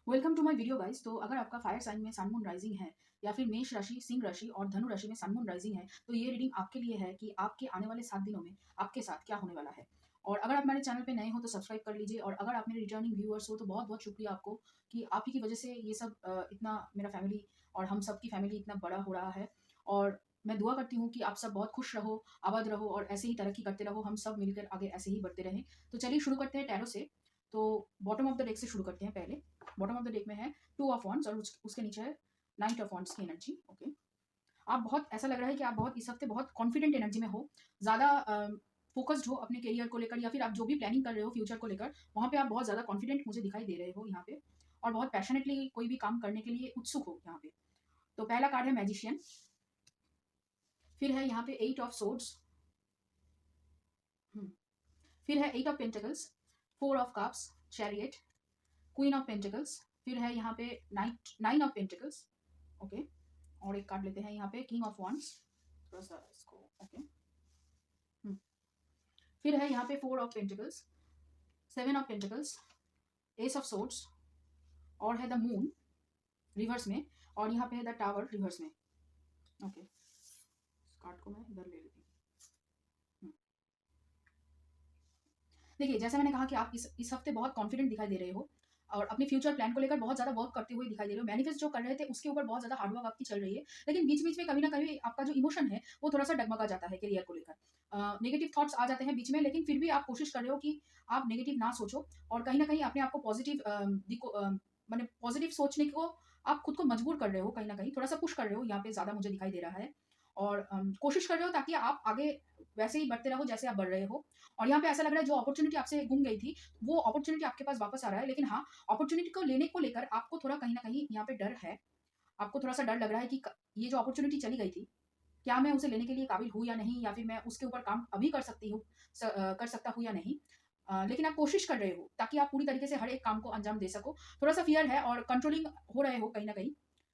Welcome to my video guys. तो अगर आपका फायर साइन में सन मून राइजिंग है या फिर मेष राशि, सिंह राशि और धनु राशि में सन मून राइजिंग है, तो ये रीडिंग आपके लिए है कि आपके आने वाले 7 दिनों में आपके साथ क्या होने वाला है। और अगर आप हमारे चैनल पे नए हो तो सब्सक्राइब कर लीजिए, और अगर आप मेरे रिटर्निंग व्यूअर्स हो तो बहुत बहुत शुक्रिया आपको कि आप ही की वजह से ये सब इतना मेरा फैमिली और हम सब की फैमिली इतना बड़ा हो रहा है। और मैं दुआ करती हूँ कि आप सब बहुत खुश रहो, आबाद रहो और ऐसे ही तरक्की करते रहो, हम सब मिलकर आगे ऐसे ही बढ़ते रहें। तो चलिए शुरू करते हैं टैरो से। तो बॉटम ऑफ द डेक से शुरू करते हैं। पहले बॉटम ऑफ द डेक में है 2 ऑफ वॉन्ड्स और उसके नीचे है नाइट ऑफ वॉन्ड्स की एनर्जी। ओके, आप बहुत ऐसा लग रहा है कि आप बहुत इस हफ्ते बहुत कॉन्फिडेंट एनर्जी में हो, ज़्यादा फोकस्ड हो अपने करियर को लेकर, या फिर आप जो भी प्लानिंग कर रहे हो फ्यूचर को लेकर, वहाँ पे आप बहुत ज़्यादा कॉन्फिडेंट मुझे दिखाई दे रहे हो यहाँ पे, और बहुत पैशनेटली कोई भी काम करने के लिए उत्सुक हो यहाँ पे। तो पहला कार्ड है मैजिशियन, फिर है यहाँ पे 8 ऑफ सोर्ड्स, फिर है 8 of pentacles, 4 of cups, chariot, queen of pentacles, फिर है यहाँ पे 9 ऑफ पेंटिकल्स। ओके, और एक कार्ड लेते हैं यहाँ पे किंग ऑफ वॉन्ड्स, थोड़ा सा इसको। ओके, फिर है यहाँ पे 4 of pentacles, 7 of pentacles, S of swords, और है द मून रिवर्स में, और यहाँ पे है द टावर रिवर्स में। ओके, इस कार्ड को मैं इधर ले लेती हूँ। देखिए, जैसे मैंने कहा कि आप इस हफ्ते बहुत कॉन्फिडेंट दिखाई दे रहे हो और अपने फ्यूचर प्लान को लेकर बहुत ज़्यादा वर्क करते हुए दिखाई दे रहे हो। मैनिफेस्ट जो कर रहे थे उसके ऊपर बहुत ज़्यादा हार्डवर्क आपकी चल रही है, लेकिन बीच बीच में कभी ना कभी आपका जो इमोशन है वो थोड़ा सा डगमगा जाता है करियर को लेकर। नेगेटिव थॉट्स आ जाते हैं बीच में, लेकिन फिर भी आप कोशिश कर रहे हो कि आप नेगेटिव ना सोचो, और कहीं ना कहीं अपने आप को पॉजिटिव मैंने पॉजिटिव सोचने को आप खुद को मजबूर कर रहे हो, कहीं ना कहीं थोड़ा सा पुश कर रहे हो यहाँ पे, ज़्यादा मुझे दिखाई दे रहा है। और कोशिश कर रहे हो ताकि आप आगे वैसे ही बढ़ते रहो जैसे आप बढ़ रहे हो। और यहाँ पे ऐसा लग रहा है जो अपॉर्चुनिटी आपसे गुम गई थी वो अपॉर्चुनिटी आपके पास वापस आ रहा है, लेकिन हाँ, अपॉर्चुनिटी को लेने को लेकर आपको थोड़ा कहीं ना कहीं यहाँ पे डर है। आपको थोड़ा सा डर लग रहा है कि ये जो अपॉर्चुनिटी चली गई थी, क्या मैं उसे लेने के लिए काबिल हूँ या नहीं, या फिर मैं उसके ऊपर काम अभी कर सकती हूँ, कर सकता हूँ या नहीं। लेकिन आप कोशिश कर रहे हो ताकि आप पूरी तरीके से हर एक काम को अंजाम दे सको। थोड़ा सा फियर है और कंट्रोलिंग हो रहे हो, कहीं ना कहीं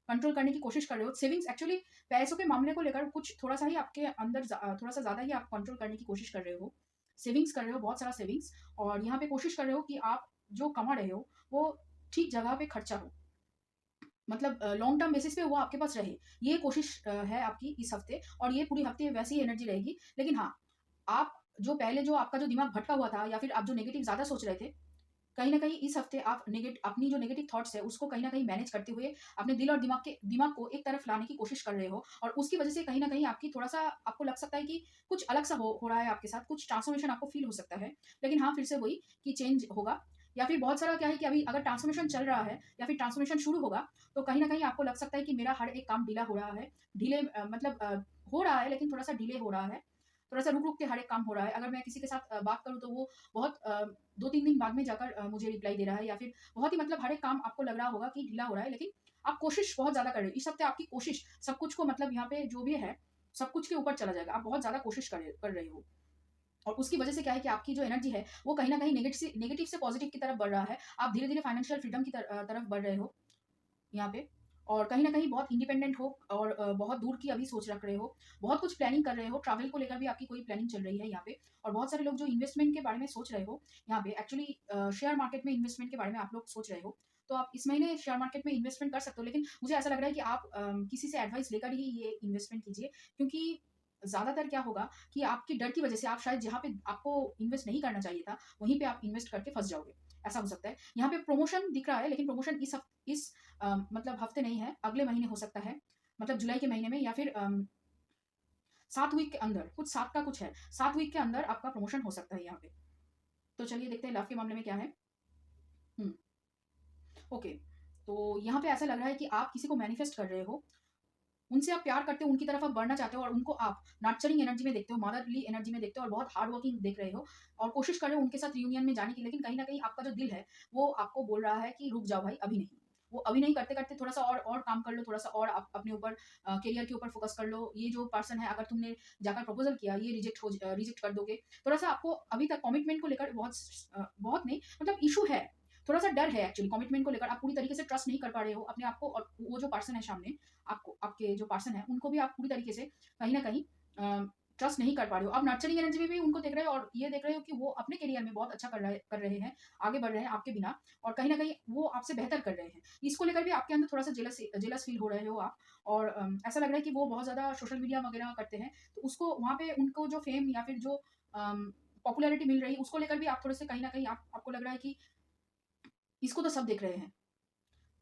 कंट्रोल करने की कोशिश कर रहे हो। सेविंग्स एक्चुअली पैसों के मामले को लेकर कुछ थोड़ा सा ही आपके अंदर थोड़ा सा ज़्यादा ही आप कंट्रोल करने की कोशिश कर रहे हो। सेविंग्स कर रहे हो, बहुत सारा सेविंग्स, और यहाँ पे कोशिश कर रहे हो कि आप जो कमा रहे हो वो ठीक जगह पे खर्चा हो, मतलब लॉन्ग टर्म बेसिस पे वो आपके पास रहे। ये कोशिश है आपकी इस हफ्ते, और ये पूरी हफ्ते वैसी ही एनर्जी रहेगी। लेकिन हाँ, आप जो पहले जो आपका जो दिमाग भटका हुआ था, या फिर आप जो नेगेटिव ज़्यादा सोच रहे थे, कहीं न कहीं इस हफ्ते आप अपनी जो नेगेटिव थॉट्स है उसको कहीं न कहीं मैनेज करते हुए अपने दिल और दिमाग को एक तरफ लाने की कोशिश कर रहे हो, और उसकी वजह से कहीं न कहीं आपकी थोड़ा-सा आपको लग सकता है कि कुछ अलग सा हो रहा है आपके साथ, कुछ ट्रांसफॉर्मेशन आपको फ़ील हो सकता है। लेकिन हाँ, फिर से वही कि चेंज होगा, या फिर बहुत सारा क्या है कि अभी अगर ट्रांसफॉर्मेशन चल रहा है या फिर ट्रांसफॉर्मेशन शुरू होगा, तो कहीं न कहीं आपको लग सकता है कि मेरा हर एक काम डिला हो रहा है। हो रहा है, लेकिन थोड़ा-सा डिले हो रहा है। थोड़ा-सा रुक-रुक के हर एक काम हो रहा है। अगर मैं किसी के साथ बात करूँ तो वो बहुत 2-3 दिन बाद में जाकर मुझे रिप्लाई दे रहा है, या फिर बहुत ही मतलब हर एक काम आपको लग रहा होगा कि ढीला हो रहा है, लेकिन आप कोशिश बहुत ज़्यादा कर रहे हो। इस हफ्ते आपकी कोशिश सब कुछ को मतलब यहाँ पे जो भी है, सब कुछ के ऊपर चला जाएगा। आप बहुत ज़्यादा कोशिश कर रहे हो, और उसकी वजह से क्या है कि आपकी जो एनर्जी है वो कहीं न कहीं नेगेटिव से पॉजिटिव की तरफ बढ़ रहा है। आप धीरे-धीरे फाइनेंशियल फ्रीडम की तरफ बढ़ रहे हो यहाँ पे, और कहीं न कहीं बहुत इंडिपेंडेंट हो, और बहुत दूर की अभी सोच रख रहे हो, बहुत कुछ प्लानिंग कर रहे हो, ट्रैवल को लेकर भी आपकी कोई प्लानिंग चल रही है यहाँ पे। और बहुत सारे लोग जो इन्वेस्टमेंट के बारे में सोच रहे हो यहाँ पे, एक्चुअली शेयर मार्केट में इन्वेस्टमेंट के बारे में आप लोग सोच रहे हो, तो आप इस महीने शेयर मार्केट में इन्वेस्टमेंट कर सकते हो। लेकिन मुझे ऐसा लग रहा है कि आप किसी से एडवाइस लेकर ही ये इन्वेस्टमेंट कीजिए, क्योंकि ज़्यादातर क्या होगा कि आपकी डर की वजह से आप शायद जहाँ पे आपको इन्वेस्ट नहीं करना चाहिए था, वहीं पे आप इन्वेस्ट करके फँस जाओगे। ऐसा हो सकता है। यहाँ पे प्रमोशन दिख रहा है, लेकिन प्रमोशन इस मतलब हफ्ते नहीं है, अगले महीने हो सकता है, मतलब जुलाई के महीने में, या फिर 7 वीक के अंदर, कुछ 7 का कुछ है, 7 वीक के अंदर आपका प्रमोशन हो सकता है यहाँ पे। तो चलिए देखते हैं लव के मामले में क्या है। हुँ, ओके। तो यहाँ पे ऐसा लग रहा है कि आप किसी को मैनिफेस्ट कर रहे हो, उनसे आप प्यार करते हो, उनकी तरफ आप बढ़ना चाहते हो, और उनको आप नर्चरिंग एनर्जी में देखते हो, मदरली एनर्जी में देखते हो, और बहुत हार्ड वर्किंग देख रहे हो, और कोशिश कर रहे हो उनके साथ रियूनियन में जाने की। लेकिन कहीं न कहीं आपका जो दिल है, वो आपको बोल रहा है कि रुक जाओ भाई, अभी नहीं। वो अभी नहीं, करते-करते थोड़ा-सा और काम कर लो, थोड़ा-सा और आप अपने ऊपर करियर के ऊपर फोकस कर लो। ये जो पर्सन है, अगर तुमने जाकर प्रपोज़ल किया, ये रिजेक्ट कर दोगे। थोड़ा-सा आपको अभी तक कमिटमेंट को लेकर बहुत नहीं, मतलब इश्यू है। थोड़ा-सा डर है एक्चुअली कमिटमेंट को लेकर, आप पूरी तरीके से ट्रस्ट नहीं कर पा रहे हो अपने आप को, और वो जो पर्सन है सामने, आपके जो पर्सन है उनको भी आप पूरी तरीके से कहीं न कहीं ट्रस्ट नहीं कर पा रहे हो। आप नर्चरिंग एनर्जी में भी उनको देख रहे हो और ये देख रहे हो कि वो अपने करियर में बहुत अच्छा कर रहे हैं, आगे बढ़ रहे हैं आपके बिना, और कहीं न कहीं वो आपसे बेहतर कर रहे हैं। इसको लेकर भी आपके अंदर थोड़ा-सा जेलस फ़ील हो रहे हो आप, और ऐसा लग रहा है कि वो बहुत ज़्यादा सोशल मीडिया वगैरह करते हैं, तो उसको वहाँ पे उनको जो फ़ेम या फिर जो पॉपुलैरिटी मिल रही है, उसको लेकर भी आप थोड़े-से कहीं न कहीं आपको लग रहा है कि इसको तो सब देख रहे हैं।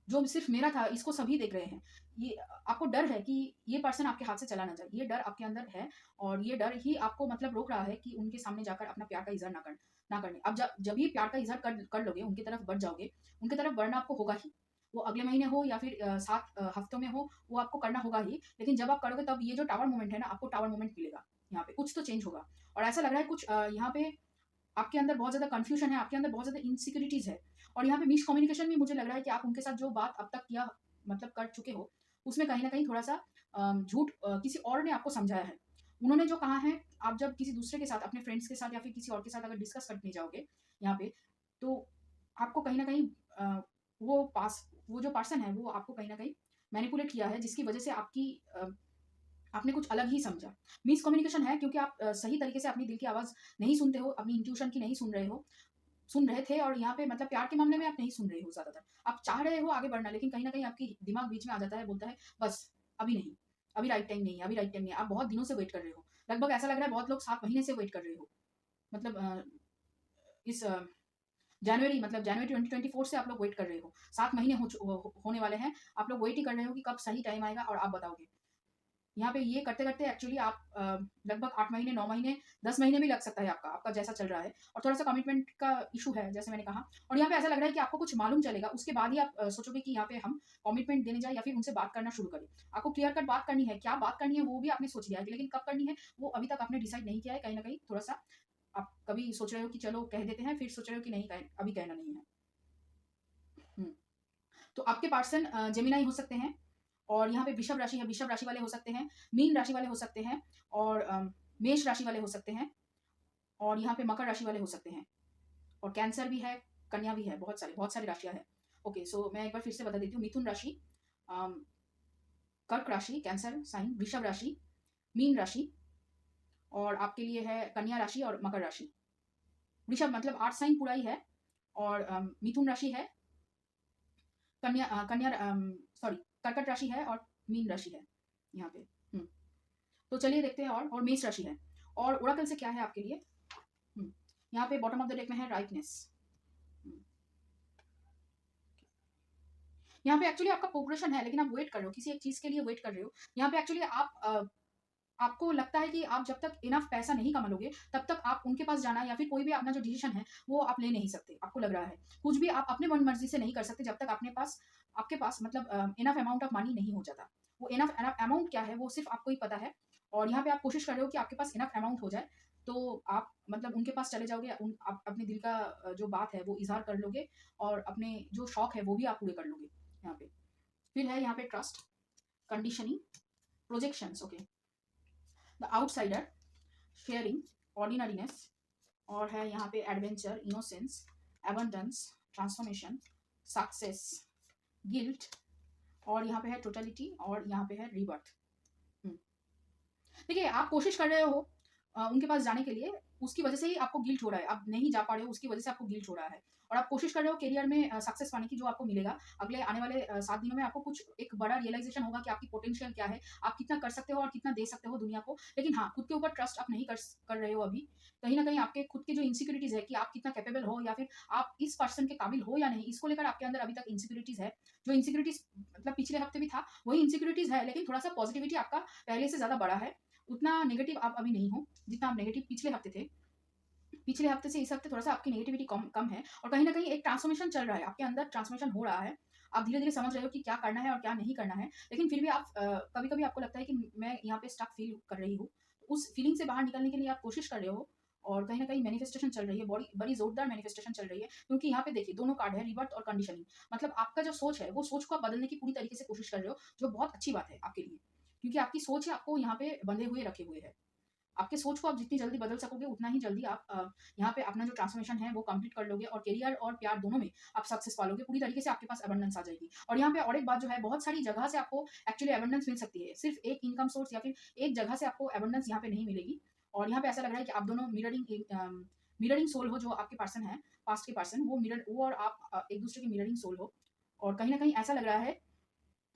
जो सिर्फ मेरा था, इसको सभी देख रहे हैं। ये आपको डर है कि ये पर्सन आपके हाथ से चला ना जाए। ये डर आपके अंदर है, और ये डर ही आपको मतलब रोक रहा है कि उनके सामने जाकर अपना प्यार का इज़हार ना करने। अब जब ये प्यार का इज़हार कर लोगे, उनकी तरफ बढ़ जाओगे, उनकी तरफ बढ़ना आपको होगा ही। वो अगले महीने हो या फिर 7 हफ्तों में हो, वो आपको करना होगा ही। लेकिन जब आप करोगे, तब ये जो टावर मोमेंट है ना, आपको टावर मोमेंट मिलेगा। यहाँ पे कुछ तो चेंज होगा, और ऐसा लग रहा है कुछ यहाँ पे आपके अंदर बहुत ज़्यादा कन्फ्यूजन है, आपके अंदर बहुत ज़्यादा इनसिक्योरिटीज़ है, और यहाँ पे मिसकम्युनिकेशन भी मुझे लग रहा है कि आप उनके साथ जो बात अब तक किया मतलब कर चुके हो, उसमें कहीं न कहीं थोड़ा-सा झूठ किसी और ने आपको समझाया है। उन्होंने जो कहा है, आप जब किसी दूसरे के साथ, अपने फ्रेंड्स के साथ या फिर किसी और के साथ अगर डिस्कस करने जाओगे यहाँ पे, तो आपको कहीं न कहीं वो जो पर्सन है, वो आपको कहीं न कहीं मैनिपुलेट किया है, जिसकी वजह से आपने कुछ अलग ही समझा। मिसकम्युनिकेशन है, क्योंकि आप सही तरीके से अपनी दिल की आवाज़ नहीं सुनते हो, अपनी इंट्यूशन की नहीं सुन रहे थे, और यहाँ पे मतलब प्यार के मामले में आप नहीं सुन रहे हो ज़्यादातर। आप चाह रहे हो आगे बढ़ना, लेकिन कहीं न कहीं आपकी दिमाग बीच में आ जाता है, बोलता है बस अभी नहीं, अभी राइट टाइम नहीं है, अभी राइट टाइम नहीं है। आप बहुत दिनों से वेट कर रहे हो। लगभग ऐसा लग रहा है बहुत लोग 7 महीने से वेट कर रहे हो। मतलब इस जनवरी 2024 से आप लोग वेट कर रहे हो। 7 महीने होने वाले हैं। आप लोग वेट ही कर रहे हो कि कब सही टाइम आएगा और आप बताओगे। यहाँ पे ये करते-करते एक्चुअली आप लगभग 8 महीने, 9 महीने, 10 महीने भी लग सकता है आपका जैसा चल रहा है, और थोड़ा-सा कमिटमेंट का इश्यू है, जैसे मैंने कहा। और यहाँ पे ऐसा लग रहा है कि आपको कुछ मालूम चलेगा, उसके बाद ही आप सोचोगे कि यहाँ पे हम कमिटमेंट देने जाएँ या फिर उनसे बात करना शुरू करें। आपको क्लियर कट बात करनी है, क्या बात करनी है वो भी आपने सोच लिया है, लेकिन कब करनी है वो अभी तक आपने डिसाइड नहीं किया है। कहीं न कहीं थोड़ा-सा आप कभी सोच रहे हो कि चलो कह देते हैं, फिर सोच रहे हो कि नहीं अभी कहना नहीं है। हुँ। तो आपके पर्सन जेमिनी हो सकते हैं, और यहाँ पे वृषभ राशि है, वृषभ राशि वाले हो सकते हैं, मीन राशि वाले हो सकते हैं, और मेष राशि वाले हो सकते हैं, और यहाँ पे मकर राशि वाले हो सकते हैं, और कैंसर भी है, कन्या भी है, बहुत सारी राशियाँ हैं। ओके, सो मैं एक बार फिर से बता देती हूँ। मिथुन राशि, अम, कर्क राशि, कैंसर साइन, वृषभ राशि, मीन राशि, और आपके लिए है कन्या राशि और मकर राशि। वृषभ मतलब 8 साइन पूरा ही है, और मिथुन राशि है, कन्या सॉरी कर्कट राशि है, और मीन राशि है यहाँ पे। तो चलिए देखते हैं, और मेष राशि है, और ओरेकल से क्या है आपके लिए। यहाँ पे बॉटम ऑफ द डेक में है राइटनेस। यहाँ पे एक्चुअली आपका प्रोग्रेशन है, लेकिन आप वेट कर रहे हो, किसी एक चीज के लिए वेट कर रहे हो। यहाँ पे एक्चुअली आपको लगता है कि आप जब तक इनफ पैसा नहीं कमा लोगे, तब तक आप उनके पास जाना या फिर कोई भी अपना जो डिसीजन है वो आप ले नहीं सकते। आपको लग रहा है कुछ भी आप अपने मन मर्जी से नहीं कर सकते, जब तक आपके पास मतलब इनफ अमाउंट ऑफ मनी नहीं हो जाता। वो इनफ अमाउंट क्या है वो सिर्फ आपको ही पता है, और यहाँ पे आप कोशिश कर रहे हो कि आपके पास इनफ अमाउंट हो जाए, तो आप मतलब उनके पास चले जाओगे, आप अपने दिल का जो बात है वो इजहार कर लोगे, और अपने जो शौक है वो भी आप पूरे कर लोगे यहाँ पे। फिर है यहाँ पे trust, conditioning, projections. Okay, the outsider, sharing, ordinariness, और है यहाँ पे adventure, innocence, abundance, transformation, success, guilt, और यहाँ पे है टोटलिटी, और यहाँ पे है रिबर्थ। देखिए, आप कोशिश कर रहे हो उनके पास जाने के लिए, उसकी वजह से ही आपको गिल्ट हो रहा है। आप नहीं जा पा रहे हो, उसकी वजह से आपको गिल्ट हो रहा है, और आप कोशिश कर रहे हो करियर में सक्सेस पाने की, जो आपको मिलेगा अगले आने वाले 7 दिनों में। आपको कुछ एक बड़ा रियलाइजेशन होगा कि आपकी पोटेंशियल क्या है, आप कितना कर सकते हो और कितना दे सकते हो दुनिया को। लेकिन हाँ, खुद के ऊपर ट्रस्ट आप नहीं कर रहे हो अभी। कहीं ना कहीं आपके खुद के जो इनसिक्योरिटीज है कि आप कितना कैपेबल हो, या फिर आप इस पर्सन के काबिल हो या नहीं, इसको लेकर आपके अंदर अभी तक इनसिक्योरिटीज है। जो इनसिक्योरिटीज मतलब पिछले हफ्ते भी था, वही इनसिक्योरिटीज है, लेकिन थोड़ा सा पॉजिटिविटी आपका पहले से ज्यादा बड़ा है। उतना नेगेटिव आप अभी नहीं हो जितना आप नेगेटिव पिछले हफ्ते थे। पिछले हफ्ते से इस हफ्ते थोड़ा सा आपकी नेगेटिविटी कम है, और कहीं ना कहीं एक ट्रांसफॉर्मेशन चल रहा है आपके अंदर, ट्रांसफॉर्मेशन हो रहा है। आप धीरे धीरे समझ रहे हो कि क्या करना है और क्या नहीं करना है, लेकिन फिर भी आप कभी कभी आपको लगता है कि मैं यहाँ पे स्टक फील कर रही हूँ। उस फीलिंग से बाहर निकलने के लिए आप कोशिश कर रहे हो, और कहीं ना कहीं मैनिफेस्टेशन चल रही है, बड़ी जोरदार मैनिफेस्टेशन चल रही है, क्योंकि यहाँ पे देखिए दोनों कार्ड है, रिबर्थ और कंडीशनिंग। मतलब आपका जो सोच है, वो सोच को आप बदलने की पूरी तरीके से कोशिश कर रहे हो, जो बहुत अच्छी बात है आपके लिए, क्योंकि आपकी सोच है आपको यहाँ पे बंधे हुए रखे हुए है। आपके सोच को आप जितनी जल्दी बदल सकोगे, उतना ही जल्दी आप यहाँ पे अपना जो ट्रांसफॉर्मेशन है वो कंप्लीट कर लोगे, और करियर और प्यार दोनों में आप सक्सेस पालोगे। पूरी तरीके से आपके पास अबंडेंस आ जाएगी। और यहाँ पे और एक बात जो है, बहुत सारी जगह से आपको एक्चुअली अबंडेंस मिल सकती है, सिर्फ एक इनकम सोर्स या फिर एक जगह से आपको अबंडेंस यहाँ पे नहीं मिलेगी। और यहाँ पे ऐसा लग रहा है कि आप दोनों मिररिंग सोल हो, जो आपके पर्सन है, पास्ट के पर्सन, वो और आप एक दूसरे के मिररिंग सोल हो। और कहीं ना कहीं ऐसा लग रहा है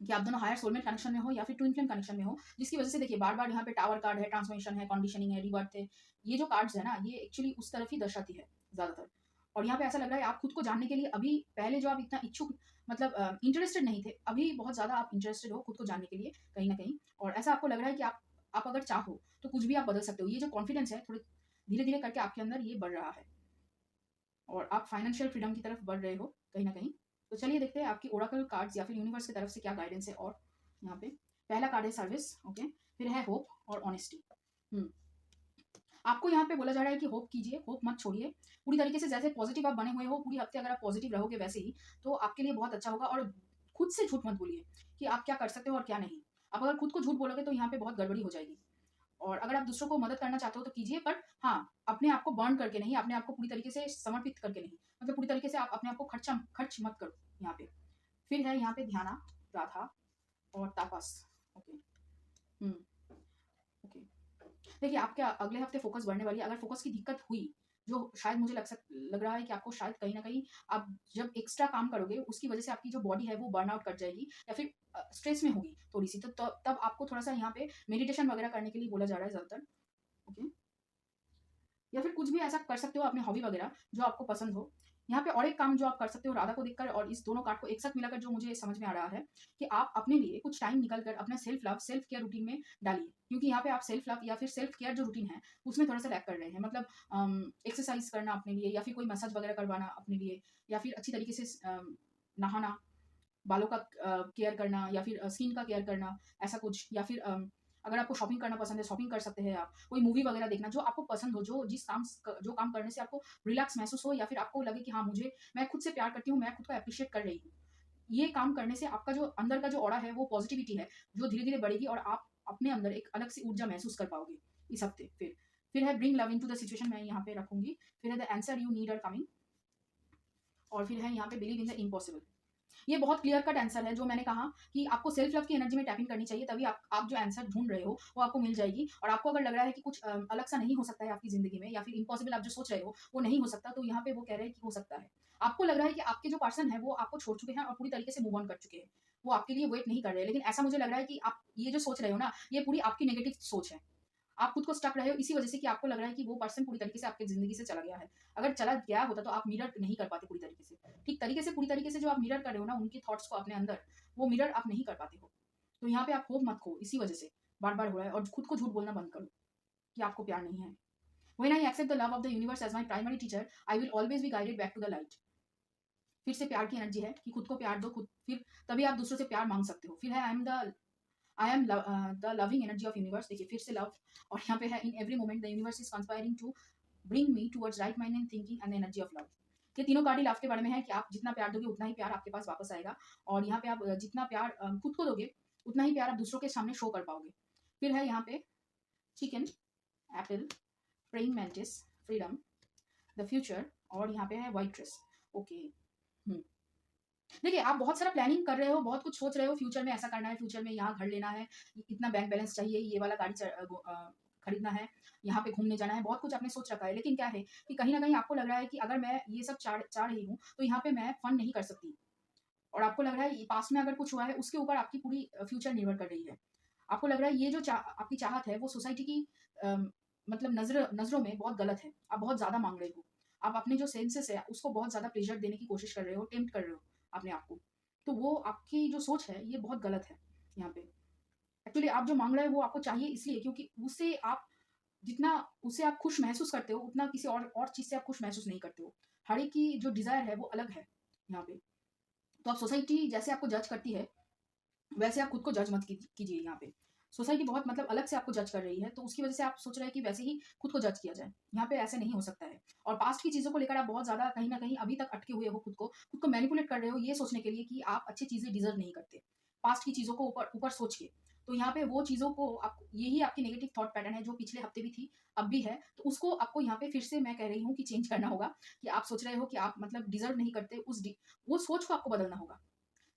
कि आप दोनों हायर सोलमेट कनेक्शन में हो या फिर ट्विन फ्लेम कनेक्शन में हो, जिसकी वजह से देखिए बार बार यहाँ पे टावर कार्ड है, ट्रांसफॉर्मेशन है, कंडीशनिंग है, रिबर्थ है। ये जो कार्ड्स है ना, ये एक्चुअली उस तरफ ही दर्शाती है ज्यादातर। और यहाँ पे ऐसा लग रहा है आप खुद को जानने के लिए अभी, पहले जो आप इतना इच्छुक मतलब इंटरेस्टेड नहीं थे, अभी बहुत ज्यादा आप इंटरेस्टेड हो खुद को जानने के लिए कहीं ना कहीं। और ऐसा आपको लग रहा है कि आप अगर चाहो तो कुछ भी आप बदल सकते हो। ये जो कॉन्फिडेंस है थोड़े धीरे धीरे करके आपके अंदर ये बढ़ रहा है, और आप फाइनेंशियल फ्रीडम की तरफ बढ़ रहे हो कहीं ना कहीं। तो चलिए देखते हैं आपकी ओरेकल कार्ड्स या फिर यूनिवर्स की तरफ से क्या गाइडेंस है। और यहाँ पे पहला कार्ड है सर्विस, ओके, फिर है होप और ऑनेस्टी। आपको यहाँ पे बोला जा रहा है कि होप कीजिए, होप मत छोड़िए पूरी तरीके से। जैसे पॉजिटिव आप बने हुए हो पूरी हफ्ते, अगर आप पॉजिटिव रहोगे वैसे ही, तो आपके लिए बहुत अच्छा होगा। और खुद से झूठ मत बोलिए कि आप क्या कर सकते हो और क्या नहीं। आप अगर खुद को झूठ बोलोगे तो यहाँ पे बहुत गड़बड़ी हो जाएगी। और अगर आप दूसरों को मदद करना चाहते हो तो कीजिए, पर हाँ, अपने आप को बर्न करके नहीं, अपने आप को पूरी तरीके से समर्पित करके नहीं, मतलब पूरी तरीके से आप अपने आप को खर्च मत करो यहाँ पे। फिर है यहाँ पे ध्याना, राधा और तापस, ओके। हम्म ओके, देखिए आपके अगले हफ्ते फोकस बढ़ने वाली है। अगर फोकस की दिक्कत हुई, जो शायद मुझे लग रहा है कि आपको शायद कहीं ना कहीं आप जब एक्स्ट्रा काम करोगे उसकी वजह से आपकी जो बॉडी है वो बर्न आउट कर जाएगी या फिर स्ट्रेस में होगी थोड़ी सी, तो तब आपको थोड़ा सा यहाँ पे मेडिटेशन वगैरह करने के लिए बोला जा रहा है ज्यादातर, ओके। या फिर कुछ भी ऐसा कर सकते हो अपने हॉबी वगैरह जो आपको पसंद हो। यहाँ पे और एक काम जो आप कर सकते हो राधा को देखकर और इस दोनों कार्ड को एक साथ मिलाकर, जो मुझे समझ में आ रहा है कि आप अपने लिए कुछ टाइम निकल कर अपना self love, self care routine में डालिए। क्योंकि यहाँ पे आप सेल्फ लव या फिर सेल्फ केयर जो रूटीन है उसमें थोड़ा सा लैक कर रहे हैं। मतलब एक्सरसाइज करना अपने लिए, या फिर कोई मसाज वगैरह करवाना अपने लिए, या फिर अच्छी तरीके से नहाना, बालों का केयर करना, या फिर स्किन का केयर करना, ऐसा कुछ। या फिर अगर आपको शॉपिंग करना पसंद है, शॉपिंग कर सकते हैं आप। कोई मूवी वगैरह देखना जो आपको पसंद हो, जो काम करने से आपको रिलैक्स महसूस हो, या फिर आपको लगे कि हाँ, मैं खुद से प्यार करती हूँ, मैं खुद को अप्रिशिएट कर रही हूँ। ये काम करने से आपका जो अंदर का जो ऑरा है, वो पॉजिटिविटी है, जो धीरे धीरे बढ़ेगी और आप अपने अंदर एक अलग सी ऊर्जा महसूस कर पाओगे इस हफ्ते। फिर है bring love in to the situation, मैं यहाँ पे रखूंगी। फिर है the answer you need are coming. और फिर है यहाँ पे बिलीव इन द इम्पॉसिबल। ये बहुत क्लियर कट आंसर है, जो मैंने कहा कि आपको सेल्फ लव की एनर्जी में टैपिंग करनी चाहिए, तभी आप जो आंसर ढूंढ रहे हो वो आपको मिल जाएगी। और आपको अगर लग रहा है कि कुछ अलग सा नहीं हो सकता है आपकी जिंदगी में, या फिर इम्पॉसिबल आप जो सोच रहे हो वो नहीं हो सकता, तो यहाँ पे वो कह रहे हैं कि हो सकता है। आपको लग रहा है कि आपके जो पर्सन है वो आपको छोड़ चुके हैं और पूरी तरीके से मूव ऑन कर चुके हैं, वो आपके लिए वेट नहीं कर रहे हैं। लेकिन ऐसा मुझे लग रहा है कि आप ये जो सोच रहे हो ना, ये पूरी आपकी नेगेटिव सोच है। आप खुद को स्टक रहे हो इसी वजह से कि आपको लग रहा है कि वो पर्सन पूरी तरीके से आपकी जिंदगी से चला गया है। अगर चला गया होता तो आप मिरर नहीं कर पाते पूरी तरीके से। ठीक तरीके से, पूरी तरीके से जो आप मिरर कर रहे हो ना उनकी थॉट्स को अपने अंदर, वो मिरर आप नहीं कर पाते हो। तो यहाँ पे आप होप मत खो, इसी वजह से बार बार हो रहा है। और खुद को झूठ बोलना बंद करो कि आपको प्यार नहीं है। When I accept the love of the universe as my primary teacher, I will always be guided back to the light. फिर से प्यार की एनर्जी है कि खुद को प्यार दो, खुद फिर तभी आप दूसरों से प्यार मांग सकते हो। फिर है I am the loving energy of universe. देखिए फिर से लव, और यहाँ पे है in every moment the universe is conspiring to bring me towards right mind and thinking and energy of love. ये तीनों कार्ड ही लव के बारे में है कि आप जितना प्यार दोगे उतना ही प्यार आपके पास वापस आएगा। और यहाँ पे आप जितना प्यार खुद को दोगे उतना ही प्यार आप दूसरों के सामने शो कर पाओगे। फिर है यहाँ पे chicken, Apple, praying mantis, freedom, the future, और यहाँ पे है व्हाइट ड्रेस, ओके। देखिए आप बहुत सारा प्लानिंग कर रहे हो, बहुत कुछ सोच रहे हो, फ्यूचर में ऐसा करना है, फ्यूचर में यहाँ घर लेना है, इतना बैंक बैलेंस चाहिए, ये वाला गाड़ी खरीदना है, यहाँ पे घूमने जाना है, बहुत कुछ आपने सोच रखा है। लेकिन क्या है कि कहीं ना कहीं आपको लग रहा है कि अगर मैं ये सब चाह रही हूँ तो यहाँ पे मैं फन नहीं कर सकती। और आपको लग रहा है पास में अगर कुछ हुआ है उसके ऊपर आपकी पूरी फ्यूचर निर्भर कर रही है। आपको लग रहा है ये जो आपकी चाहत है वो सोसाइटी की मतलब नजरों में बहुत गलत है। आप बहुत ज्यादा मांग रहे हो, आप अपने जो सेंसेस है उसको बहुत ज्यादा प्लेजर देने की कोशिश कर रहे हो, टेम्प्ट कर रहे हो अपने आप को। तो वो आपकी जो सोच है ये बहुत गलत है। यहाँ पे एक्चुअली आप जो मांग रहे हो वो आपको चाहिए इसलिए क्योंकि उससे आप खुश महसूस करते हो, उतना किसी और चीज से आप खुश महसूस नहीं करते हो। हर एक की जो डिजायर है वो अलग है यहाँ पे। तो आप सोसाइटी जैसे आपको जज करती है वैसे आप खुद को जज मत कीजिए। यहाँ पे सोसाइटी बहुत मतलब अलग से आपको जज कर रही है, तो उसकी वजह से आप सोच रहे हैं कि वैसे ही खुद को जज किया जाए। यहाँ पे ऐसे नहीं हो सकता है। और पास्ट की चीजों को लेकर आप बहुत ज्यादा कहीं ना कहीं अभी तक अटके हुए हो, खुद को मैनिपुलेट कर रहे हो ये सोचने के लिए कि आप अच्छी चीजें डिजर्व नहीं करते, पास्ट की चीजों को ऊपर ऊपर सोच के। तो यहाँ पे वो चीजों को यही आपकी नेगेटिव थॉट पैटर्न है जो पिछले हफ्ते भी थी, अब भी है। तो उसको आपको यहाँ पे फिर से मैं कह रही हूँ कि चेंज करना होगा, कि आप सोच रहे हो कि आप मतलब डिजर्व नहीं करते, वो सोच को आपको बदलना होगा।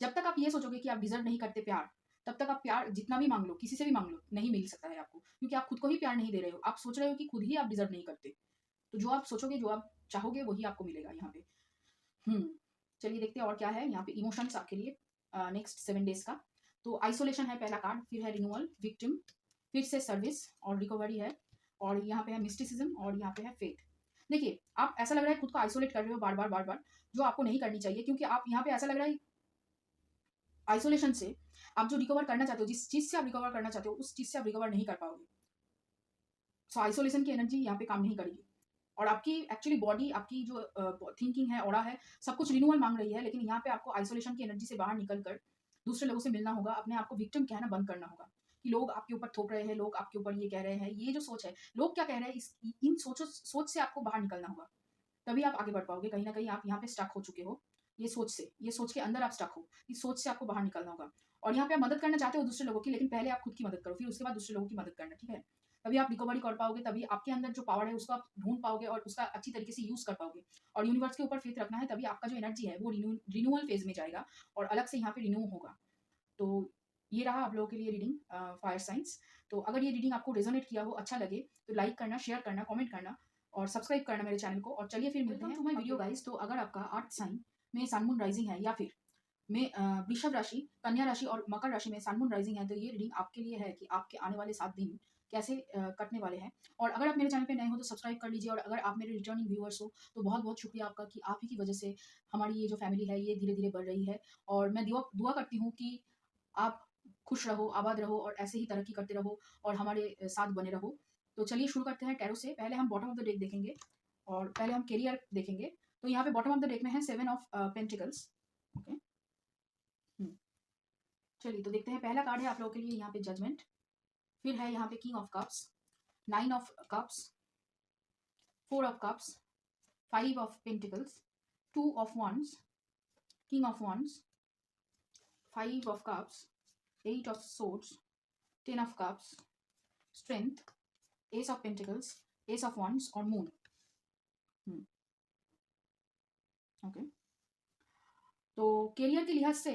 जब तक आप ये सोचोगे कि आप डिजर्व नहीं करते प्यार, तब तक आप प्यार जितना भी मांग लो, किसी से भी मांग लो, नहीं मिल सकता है आपको, क्योंकि आप खुद को ही प्यार नहीं दे रहे हो। आप सोच रहे हो कि खुद ही आप डिजर्व नहीं करते। तो जो आप सोचोगे, जो आप चाहोगे, वही आपको मिलेगा यहाँ पे। चलिए देखते हैं और क्या है यहाँ पे इमोशंस आपके लिए नेक्स्ट 7 डेज का। तो आइसोलेशन है पहला कार्ड, फिर है रिन्यूअल, विक्टिम, फिर से सर्विस और रिकवरी है, और यहाँ पे है मिस्टिसिज्म, और यहाँ पे है फेथ। देखिए, आप ऐसा लग रहा है खुद को आइसोलेट कर रहे हो बार बार बार बार, जो आपको नहीं करनी चाहिए, क्योंकि आप यहाँ पे ऐसा लग रहा है आइसोलेशन से आप जो रिकवर करना चाहते हो, जिस चीज से आप रिकवर करना चाहते हो, उस चीज से आप रिकवर नहीं कर पाओगे। सो आइसोलेशन की एनर्जी यहाँ पे काम नहीं करेगी, और आपकी एक्चुअली बॉडी, आपकी जो थिंकिंग है, ऑरा है, सब कुछ रिन्यूअल मांग रही है, लेकिन यहाँ पे आपको आइसोलेशन की एनर्जी से बाहर निकल कर दूसरे लोगों से मिलना होगा। अपने आप को विक्टिम कहना बंद करना होगा कि लोग आपके ऊपर थोप रहे हैं, लोग आपके ऊपर ये कह रहे हैं, ये जो सोच है, लोग क्या कह रहे हैं, इन सोच से आपको बाहर निकलना होगा, तभी आप आगे बढ़ पाओगे। कहीं ना कहीं आप यहाँ पे स्टक हो चुके हो, ये सोच से, ये सोच के अंदर आप स्टक हो, इस सोच से आपको बाहर निकलना होगा। और यहाँ पे आप मदद करना चाहते हो दूसरे लोगों की, लेकिन पहले आप खुद की मदद करो, फिर उसके बाद दूसरे लोगों की मदद करना, ठीक है? तभी आप रिकवरी कर पाओगे, तभी आपके अंदर जो पावर है उसको आप ढूंढ पाओगे और उसका अच्छी तरीके से यूज कर पाओगे। और यूनिवर्स के ऊपर फेथ रखना है, तभी आपका जो एनर्जी है वो रिन्यूअल फेज में जाएगा और अलग से यहाँ पे रिन्यू होगा। तो ये रहा आप लोगों के लिए रीडिंग फायर साइंस। तो अगर ये रीडिंग आपको रेजोनेट किया हो, अच्छा लगे, तो लाइक करना, शेयर करना, कमेंट करना और सब्सक्राइब करना मेरे चैनल को। और चलिए फिर मिलते हैं टू माय वीडियो गाइस। तो अगर आपका अर्थ साइन में सन मून राइजिंग है, या फिर में वृषभ राशि, कन्या राशि और मकर राशि में सन मून राइजिंग है, तो ये रीडिंग आपके लिए है कि आपके आने वाले 7 दिन कैसे कटने वाले हैं। और अगर आप मेरे चैनल पे नए हो तो सब्सक्राइब कर लीजिए, और अगर आप मेरे रिटर्निंग व्यूअर्स हो तो बहुत बहुत शुक्रिया आपका, कि आप ही की वजह से हमारी ये जो फैमिली है ये धीरे धीरे बढ़ रही है। और मैं दुआ करती हूँ कि आप खुश रहो, आबाद रहो और ऐसे ही तरक्की करते रहो और हमारे साथ बने रहो। तो चलिए शुरू करते हैं टैरो से। पहले हम बॉटम ऑफ द डेक देखेंगे, और पहले हम करियर देखेंगे। तो यहाँ पे बॉटम ऑफ द डेक में है 7 ऑफ पेंटिकल्स। ओके, चलिए तो देखते हैं। पहला कार्ड है आप लोगों के लिए यहाँ पे जजमेंट, फिर है यहाँ पे king of cups, 9 of cups, 4 of cups, 5 of pentacles, 2 of wands, king of wands, 5 of cups, 8 of swords, 10 of cups, strength, S of pentacles, S of wands और मून। ओके, तो करियर के लिहाज से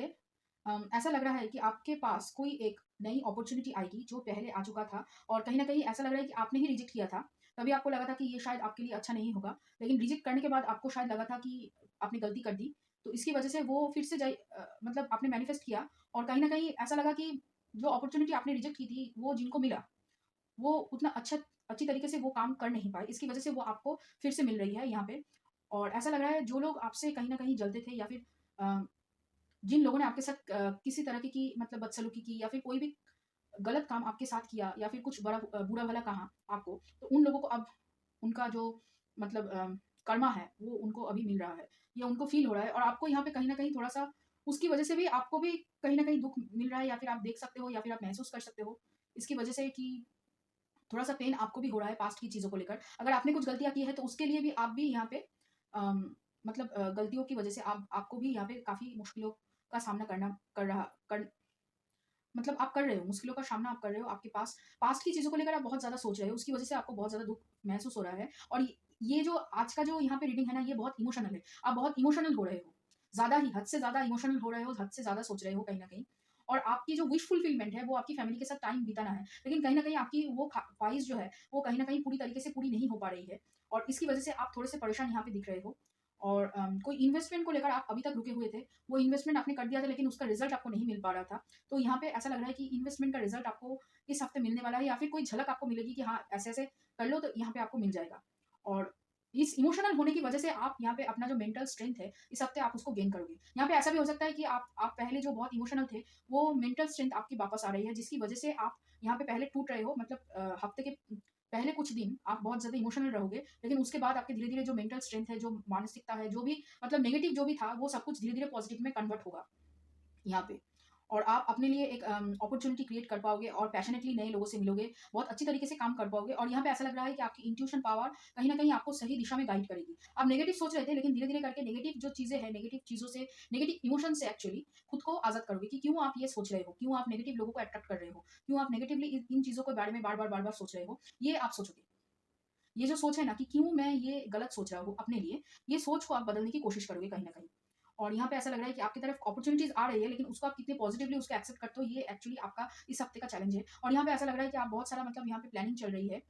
ऐसा लग रहा है कि आपके पास कोई एक नई अपॉर्चुनिटी आएगी जो पहले आ चुका था, और कहीं ना कहीं ऐसा लग रहा है कि आपने ही रिजेक्ट किया था। तभी आपको लगा था कि ये शायद आपके लिए अच्छा नहीं होगा, लेकिन रिजेक्ट करने के बाद आपको शायद लगा था कि आपने गलती कर दी, तो इसकी वजह से वो फिर से मतलब आपने मैनिफेस्ट किया, और कहीं ना कहीं ऐसा लगा कि जो अपॉर्चुनिटी आपने रिजेक्ट की थी, वो जिनको मिला वो उतना अच्छी तरीके से वो काम कर नहीं पाए, इसकी वजह से वो आपको फिर से मिल रही है यहाँ पे। और ऐसा लग रहा है जो लोग आपसे कहीं ना कहीं जलते थे, या फिर जिन लोगों ने आपके साथ किसी तरह की मतलब बदसलूकी की, या फिर कोई भी गलत काम आपके साथ किया, या फिर कुछ बुरा भला कहा आपको, तो उन लोगों को अब उनका जो मतलब कर्मा है वो उनको अभी मिल रहा है, या उनको फील हो रहा है। और आपको यहाँ पे कहीं ना कहीं थोड़ा सा उसकी वजह से भी आपको भी कहीं ना कहीं दुख मिल रहा है, या फिर आप देख सकते हो, या फिर आप महसूस कर सकते हो इसकी वजह से कि थोड़ा सा पेन आपको भी हो रहा है पास्ट की चीज़ों को लेकर। अगर आपने कुछ गलतियां की है तो उसके लिए भी आप भी यहाँ पे मतलब गलतियों की वजह से आपको भी यहाँ पे काफ़ी मुश्किलों का सामना मतलब आप कर रहे हो, मुश्किलों का सामना आप कर रहे हो। आपके पास पास्ट की चीज़ों को लेकर आप बहुत ज़्यादा सोच रहे हो, उसकी वजह से आपको बहुत ज़्यादा दुख महसूस हो रहा है। और ये जो आज का जो यहाँ पे रीडिंग है ना, ये बहुत इमोशनल है। आप बहुत इमोशनल हो रहे हो, ज़्यादा ही, हद से ज़्यादा इमोशनल हो रहे हो, हद से ज़्यादा सोच रहे हो कहीं ना कहीं। और आपकी जो विश फुलफिलमेंट है वो आपकी फैमिली के साथ टाइम बिताना है, लेकिन कहीं ना कहीं आपकी वो ख्वाहिश जो है वो कहीं ना कहीं पूरी तरीके से पूरी नहीं हो पा रही है, और इसकी वजह से आप थोड़े से परेशान यहाँ पे दिख रहे हो। और कोई इन्वेस्टमेंट को लेकर आप अभी तक रुके हुए थे, वो इन्वेस्टमेंट आपने कर दिया था, लेकिन उसका रिजल्ट आपको नहीं मिल पा रहा था। तो यहाँ पे ऐसा लग रहा है कि इन्वेस्टमेंट का रिजल्ट आपको इस हफ्ते मिलने वाला है, या फिर कोई झलक आपको मिलेगी कि हाँ ऐसे ऐसे कर लो, तो यहाँ पे आपको मिल जाएगा। और इस इमोशनल होने की वजह से आप यहाँ पे अपना जो मेंटल स्ट्रेंथ है इस हफ्ते आप उसको गेन करोगे। यहाँ पे ऐसा भी हो सकता है कि आप पहले जो बहुत इमोशनल थे, वो मेंटल स्ट्रेंथ आपकी वापस आ रही है, जिसकी वजह से आप यहाँ पे पहले टूट रहे हो। मतलब हफ्ते के पहले कुछ दिन आप बहुत ज्यादा इमोशनल रहोगे, लेकिन उसके बाद आपके धीरे धीरे जो मेंटल स्ट्रेंथ है, जो मानसिकता है, जो भी मतलब नेगेटिव जो भी था, वो सब कुछ धीरे धीरे पॉजिटिव में कन्वर्ट होगा यहाँ पे। और आप अपने लिए एक अपॉर्चुनिटी क्रिएट कर पाओगे, और पैशनेटली नए लोगों से मिलोगे, बहुत अच्छी तरीके से काम कर पाओगे। और यहाँ पे ऐसा लग रहा है कि आपकी इंट्यूशन पावर कहीं ना कहीं आपको सही दिशा में गाइड करेगी। आप नेगेटिव सोच रहे थे, लेकिन धीरे धीरे करके नेगेटिव जो चीजें हैं, नेगेटिव चीजों से, नेगेटिव इमोशन से एक्चुअली खुद को आजाद करोगे कि क्यों आप ये सोच रहे हो, क्यों आप नेगेटिव लोगों को अट्रैक्ट कर रहे हो, क्यों आप नेगेटिवली इन चीजों के बारे में बार बार सोच रहे हो। ये आप सोचोगे, ये जो सोच है ना कि क्यों मैं ये गलत सोच रहा हूँ अपने लिए, ये सोच को आप बदलने की कोशिश करोगे कहीं ना कहीं। और यहाँ पे ऐसा लग रहा है कि आपकी तरफ अपॉर्चुनिटीज़ आ रही है, लेकिन उसको आप कितने पॉजिटिवली उसको एक्सेप्ट करते हो, ये एक्चुअली आपका इस हफ्ते का चैलेंज है। और यहाँ पे ऐसा लग रहा है कि आप बहुत सारा मतलब यहाँ पे प्लानिंग चल रही है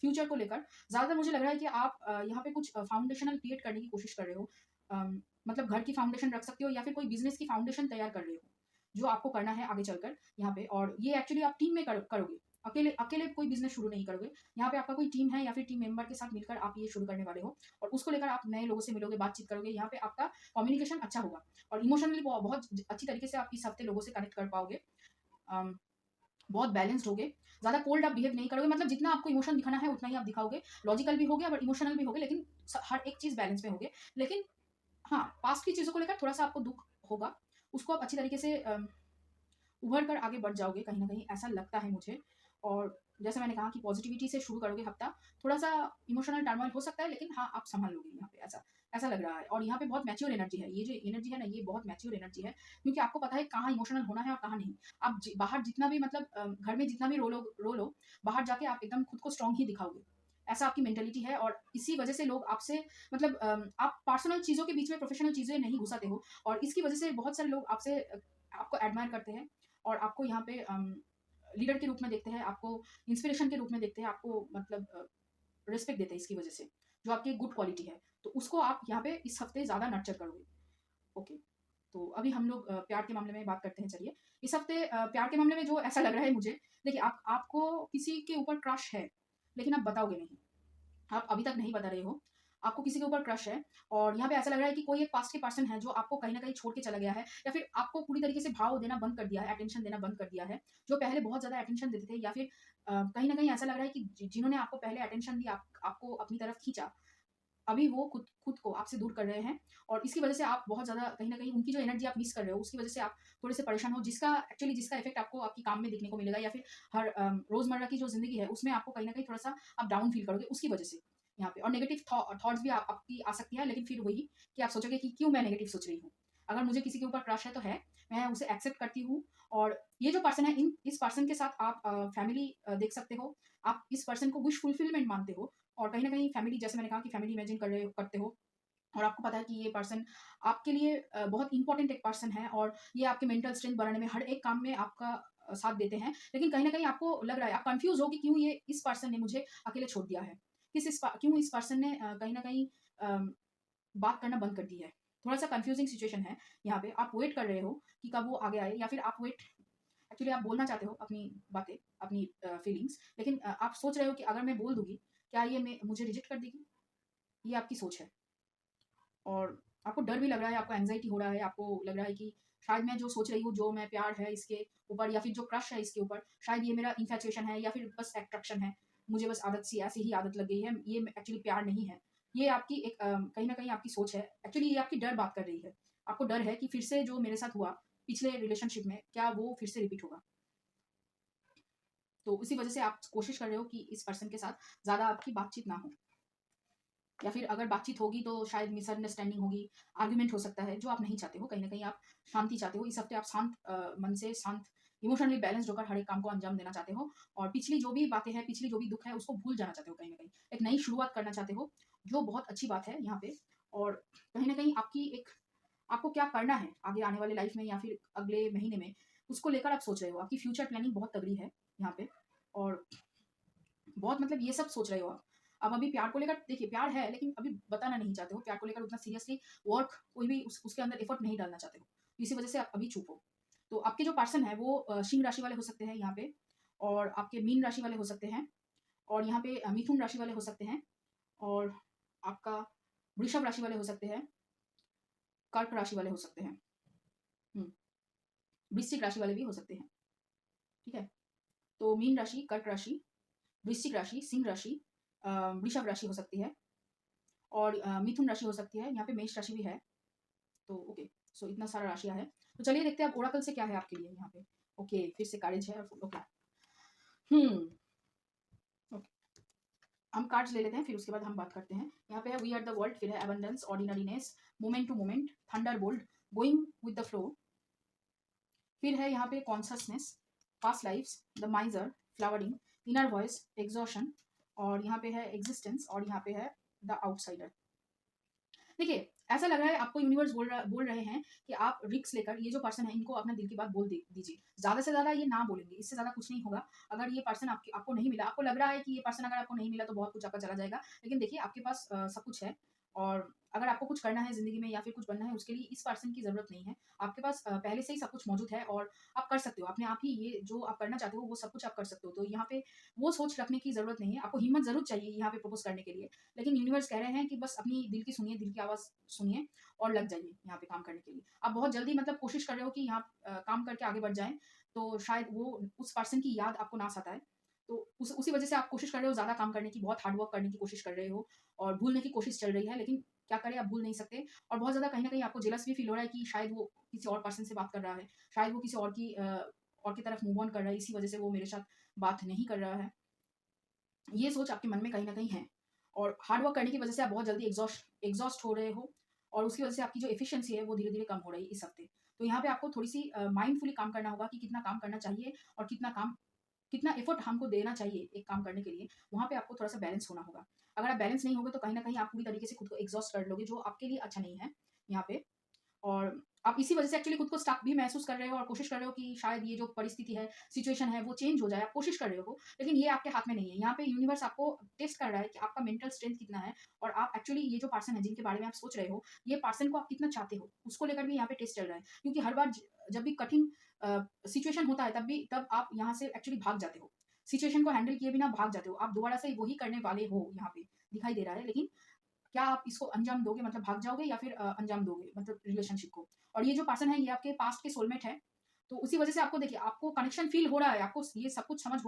फ्यूचर को लेकर। ज़्यादातर मुझे लग रहा है कि आप यहाँ पे कुछ फाउंडेशनल क्रिएट करने की कोशिश कर रहे हो। मतलब घर की फाउंडेशन रख सकते हो या फिर कोई बिजनेस की फाउंडेशन तैयार कर रहे हो, जो आपको करना है आगे चलकर यहाँ पे। और ये एक्चुअली आप टीम में करोगे, अकेले अकेले कोई बिजनेस शुरू नहीं करोगे। यहाँ पे आपका कोई टीम है या फिर टीम मेंबर के साथ मिलकर आप ये शुरू करने वाले हो, और उसको लेकर आप नए लोगों से मिलोगे, बातचीत करोगे। यहाँ पे आपका कम्युनिकेशन अच्छा होगा और इमोशनली बहुत अच्छी तरीके से आप इस हफ्ते लोगों से कनेक्ट कर पाओगे। अम, बहुत बैलेंस्ड होगे, ज़्यादा कोल्ड आप बिहेव नहीं करोगे। मतलब जितना आपको इमोशन दिखाना है उतना ही आप दिखाओगे, लॉजिकल भी होगे और इमोशनल भी होगे, लेकिन हर एक चीज़ बैलेंस में होगे। लेकिन हाँ, पास्ट की चीज़ों को लेकर थोड़ा-सा आपको दुःख होगा, उसको आप अच्छी तरीके से उभर कर आगे बढ़ जाओगे कहीं न कहीं, ऐसा लगता है मुझे। और जैसे मैंने कहा कि पॉजिटिविटी से शुरू करोगे हफ्ता, थोड़ा-सा इमोशनल टर्मोइल हो सकता है, लेकिन हाँ, आप सँभाल लोगे यहाँ पे, ऐसा ऐसा लग रहा है। और यहाँ पे बहुत मैच्योर एनर्जी है, ये जो एनर्जी है ना, ये बहुत मैच्योर एनर्जी है, क्योंकि आपको पता है कहाँ इमोशनल होना है और कहाँ नहीं। आप बाहर जितना भी मतलब घर में जितना भी रो लो, बाहर जाके आप एकदम खुद को स्ट्रॉन्ग ही दिखाओगे। ऐसा आपकी मेंटालिटी है, और इसी वजह से लोग आपसे मतलब आप पर्सनल चीज़ों के बीच में प्रोफेशनल चीज़ें नहीं घुसाते हो, और इसकी वजह से बहुत सारे लोग आपसे आपको एडमायर करते हैं, और आपको यहाँ पे लीडर के रूप में देखते हैं, आपको इंस्पिरेशन के रूप में देखते हैं, आपको मतलब रिस्पेक्ट देते हैं इसकी वजह से, जो आपकी गुड क्वालिटी है। तो उसको आप यहाँ पे इस हफ्ते ज़्यादा नर्चर करोगे। ओके, तो अभी हम लोग प्यार के मामले में बात करते हैं। चलिए, इस हफ्ते प्यार के मामले में जो ऐसा लग रहा है मुझे, देखिए आपको किसी के ऊपर क्रश है, लेकिन आप बताओगे नहीं, आप अभी तक नहीं बता रहे हो। आपको किसी के ऊपर क्रश है, और यहाँ पे ऐसा लग रहा है कि कोई एक पास्ट के पर्सन है जो आपको कहीं न कहीं छोड़ के चला गया है, या फिर आपको पूरी तरीके से भाव देना बंद कर दिया है, अटेंशन देना बंद कर दिया है। जो पहले बहुत ज़्यादा अटेंशन देते थे, या फिर कहीं न कहीं ऐसा लग रहा है कि जिन्होंने आपको पहले अटेंशन दी, आपको अपनी तरफ खींचा, अभी वो खुद खुद को आपसे दूर कर रहे हैं, और इसकी वजह से आप बहुत ज़्यादा कहीं न कहीं उनकी जो एनर्जी आप मिस कर रहे हो, उसकी वजह से आप थोड़े से परेशान हो, जिसका इफ़ेक्ट आपको आपके काम में दिखने को मिलेगा, या फिर हर रोज़मर्रा की जो ज़िंदगी है, उसमें आपको कहीं न कहीं थोड़ा-सा आप डाउन फ़ील करोगे उसकी वजह से यहाँ पे। और नेगेटिव थॉट्स भी आपकी आ सकती है, लेकिन फिर वही कि आप सोचोगे कि क्यों मैं नेगेटिव सोच रही हूँ? अगर मुझे किसी के ऊपर क्रश है तो है, मैं उसे एक्सेप्ट करती हूँ, और ये जो पर्सन है, इस पर्सन के साथ आप फैमिली देख सकते हो। आप इस पर्सन को विश फुलफिलमेंट मानते हो, और कहीं न कहीं फैमिली, जैसे मैंने कहा कि फैमिली इमेजिन करते हो, और आपको पता है कि ये पर्सन आपके लिए बहुत इंपॉर्टेंट एक पर्सन है, और ये आपके मेंटल स्ट्रेंथ बढ़ाने में, हर एक काम में आपका साथ देते हैं। लेकिन कहीं न कहीं आपको लग रहा है, आप कन्फ्यूज़ हो कि क्यों ये इस पर्सन ने मुझे अकेले छोड़ दिया है? क्यों इस पर्सन ने कहीं न कहीं बात करना बंद कर दी है? थोड़ा-सा कन्फ्यूज़िंग सिचुएशन है यहाँ पे। आप वेट कर रहे हो कि कब वो आगे आए, या फिर आप एक्चुअली आप बोलना चाहते हो अपनी बातें, अपनी फीलिंग्स, लेकिन आप सोच रहे हो कि अगर मैं बोल दूँगी, क्या ये मैं मुझे रिजेक्ट कर देगी? ये आपकी सोच है। और आपको डर भी लग रहा है, आपको एंग्ज़ायटी हो रहा है, आपको लग रहा है कि शायद मैं जो सोच रही हूँ, जो मैं प्यार है इसके ऊपर, या फिर जो क्रश है इसके ऊपर, शायद ये मेरा इन्फैचुएशन है, या फिर बस अट्रैक्शन है। मुझे बस ऐसी ही आदत लग गई है, ये एक्चुअली प्यार नहीं है। ये आपकी एक कहीं न कहीं आपकी सोच है। एक्चुअली ये आपकी डर बात कर रही है। आपको डर है कि फिर से जो मेरे साथ हुआ पिछले रिलेशनशिप में, क्या वो फिर से रिपीट होगा? तो इसी वज़ह से आप कोशिश कर रहे हो कि इस पर्सन के साथ ज़्यादा आपकी बातचीत ना हो। या फिर अगर बातचीत होगी तो शायद मिसअंडरस्टैंडिंग होगी, आर्गुमेंट हो सकता है, जो आप नहीं चाहते हो। कहीं न कहीं आप शांति चाहते हो। इस हफ्ते आप शांत मन से, शांत इमोशनली बैलेंस्ड होकर हर एक काम को अंजाम देना चाहते हो, और पिछली जो भी बातें हैं, पिछली जो भी दुःख है, उसको भूल जाना चाहते हो कहीं न कहीं। एक नई शुरुआत करना चाहते हो, जो बहुत अच्छी बात है यहाँ पे। और कहीं न कहीं आपको क्या करना है आगे आने वाले लाइफ़ में, या फिर अगले महीने में, उसको लेकर आप सोच रहे हो। आपकी फ्यूचर प्लानिंग बहुत तगड़ी है यहाँ पे, और बहुत मतलब ये सब सोच रहे हो आप। अब अभी प्यार को लेकर देखिए, प्यार है, लेकिन अभी बताना नहीं चाहते हो। प्यार को लेकर उतना सीरियसली वर्क कोई भी उसके अंदर एफर्ट नहीं डालना चाहते हो। इसी वजह से आप अभी चुप हो। तो आपके जो पर्सन है वो सिंह राशि वाले हो सकते हैं यहाँ पे, और आपके मीन राशि वाले हो सकते हैं, और यहाँ पे मिथुन राशि वाले हो सकते हैं, और आपका वृषभ राशि वाले हो सकते हैं, कर्क राशि वाले हो सकते हैं, हुँ, वृश्चिक राशि वाले भी हो सकते हैं। ठीक है? तो मीन राशि, कर्क राशि, वृश्चिक राशि, सिंह राशि, वृषभ राशि हो सकती है, और मिथुन राशि हो सकती है। यहाँ पे मेष राशि भी है। तो ओके, सो इतना सारा राशियाँ हैं। तो चलिए देखते हैं अब ओरेकल से क्या है आपके लिए यहाँ पे। ओके, फिर से करेज है। ओके, हुँ, ओके। हम कार्ड्स ले लेते हैं, फिर उसके बाद हम बात करते हैं। यहाँ पे है वी आर द वर्ल्ड, फिर है abundance, ordinariness, moment to moment, thunderbolt, going with the flow, फिर है यहाँ पे consciousness, past lives, the miser, flowering, inner voice, exhaustion, और यहाँ पे है एग्जिस्टेंस, और यहाँ पे है द आउटसाइडर। देखिए, ऐसा लग रहा है आपको यूनिवर्स बोल रहे हैं कि आप रिस्क लेकर ये जो पर्सन है इनको अपना दिल की बात बोल दीजिए। ज़्यादा से ज़्यादा ये ना बोलेंगे, इससे ज़्यादा कुछ नहीं होगा। अगर ये पर्सन आपको नहीं मिला, आपको लग रहा है कि ये पर्सन अगर आपको नहीं मिला तो बहुत कुछ आपका चला जाएगा। लेकिन देखिए आपके पास सब कुछ है, और अगर आपको कुछ करना है ज़िंदगी में या फिर कुछ बनना है उसके लिए इस पर्सन की ज़रूरत नहीं है। आपके पास पहले से ही सब कुछ मौजूद है और आप कर सकते हो। अपने आप ही ये जो आप करना चाहते हो वो सब कुछ आप कर सकते हो। तो यहाँ पे वो सोच रखने की ज़रूरत नहीं है। आपको हिम्मत ज़रूर चाहिए यहाँ पे प्रपोज़ करने के लिए। लेकिन यूनिवर्स कह रहे हैं कि बस अपनी दिल की सुनिए, दिल की आवाज़ सुनिए और लग जाइए यहाँ पे काम करने के लिए। आप बहुत जल्दी मतलब कोशिश कर रहे हो कि यहाँ काम करके आगे बढ़ जाएँ, तो शायद वो उस पर्सन की याद आपको ना सताए। तो उसी वजह से आप कोशिश कर रहे हो ज़्यादा काम करने की, बहुत हार्ड वर्क करने की कोशिश कर रहे हो और भूलने की कोशिश चल रही है, लेकिन क्या करें आप भूल नहीं सकते। और बहुत ज़्यादा कहीं न कहीं आपको जेलस भी फ़ील हो रहा है कि शायद वो किसी और पर्सन से बात कर रहा है, शायद वो किसी और की तरफ मूव ऑन कर रहा है, इसी वजह से वो मेरे साथ बात नहीं कर रहा है। ये सोच आपके मन में कहीं न कहीं है, और हार्ड वर्क करने की वजह से आप बहुत जल्दी एग्ज़ॉस्ट हो रहे हो और उसकी वजह से आपकी जो एफिशिएंसी है वो धीरे-धीरे कम हो रही है इस हफ्ते। तो यहाँ पे आपको थोड़ी-सी माइंडफुली काम करना होगा कि कितना काम करना चाहिए और कितना एफर्ट हमको देना चाहिए एक काम करने के लिए, वहाँ पे आपको थोड़ा-सा बैलेंस होना होगा। अगर आप बैलेंस नहीं होगे तो कहीं न कहीं आप पूरी तरीके से खुद को एग्ज़ॉस्ट कर लोगे, जो आपके लिए अच्छा नहीं है यहाँ पे। और आप इसी वजह से एक्चुअली खुद को स्टक भी महसूस कर रहे हो और कोशिश कर रहे हो कि शायद ये जो परिस्थिति है, सिचुएशन है, वो चेंज हो जाए। आप कोशिश कर रहे हो, लेकिन ये आपके हाथ में नहीं है। यहाँ पे यूनिवर्स आपको टेस्ट कर रहा है कि आपका मेंटल स्ट्रेंथ कितना है, और आप एक्चुअली ये जो पर्सन है जिनके बारे में आप सोच रहे हो, ये पर्सन को आप कितना चाहते हो, उसको लेकर भी यहाँ पे टेस्ट चल रहा है। क्योंकि हर बार जब भी कठिन सिचुएशन होता है तब आप यहाँ से एक्चुअली भाग जाते हो। सिचुएशन को हैंडल किए बिना भाग जाते हो। आप दोबारा से वही करने वाले हो यहाँ पे, दिखाई दे रहा है। लेकिन क्या आप इसको अंजाम दोगे, मतलब भाग जाओगे या फिर अंजाम दोगे मतलब रिलेशनशिप को। और ये जो पर्सन है ये आपके पास्ट के सोलमेट है। तो उसी वजह से आपको देखिए आपको कनेक्शन फील हो रहा है, आपको ये सब कुछ समझ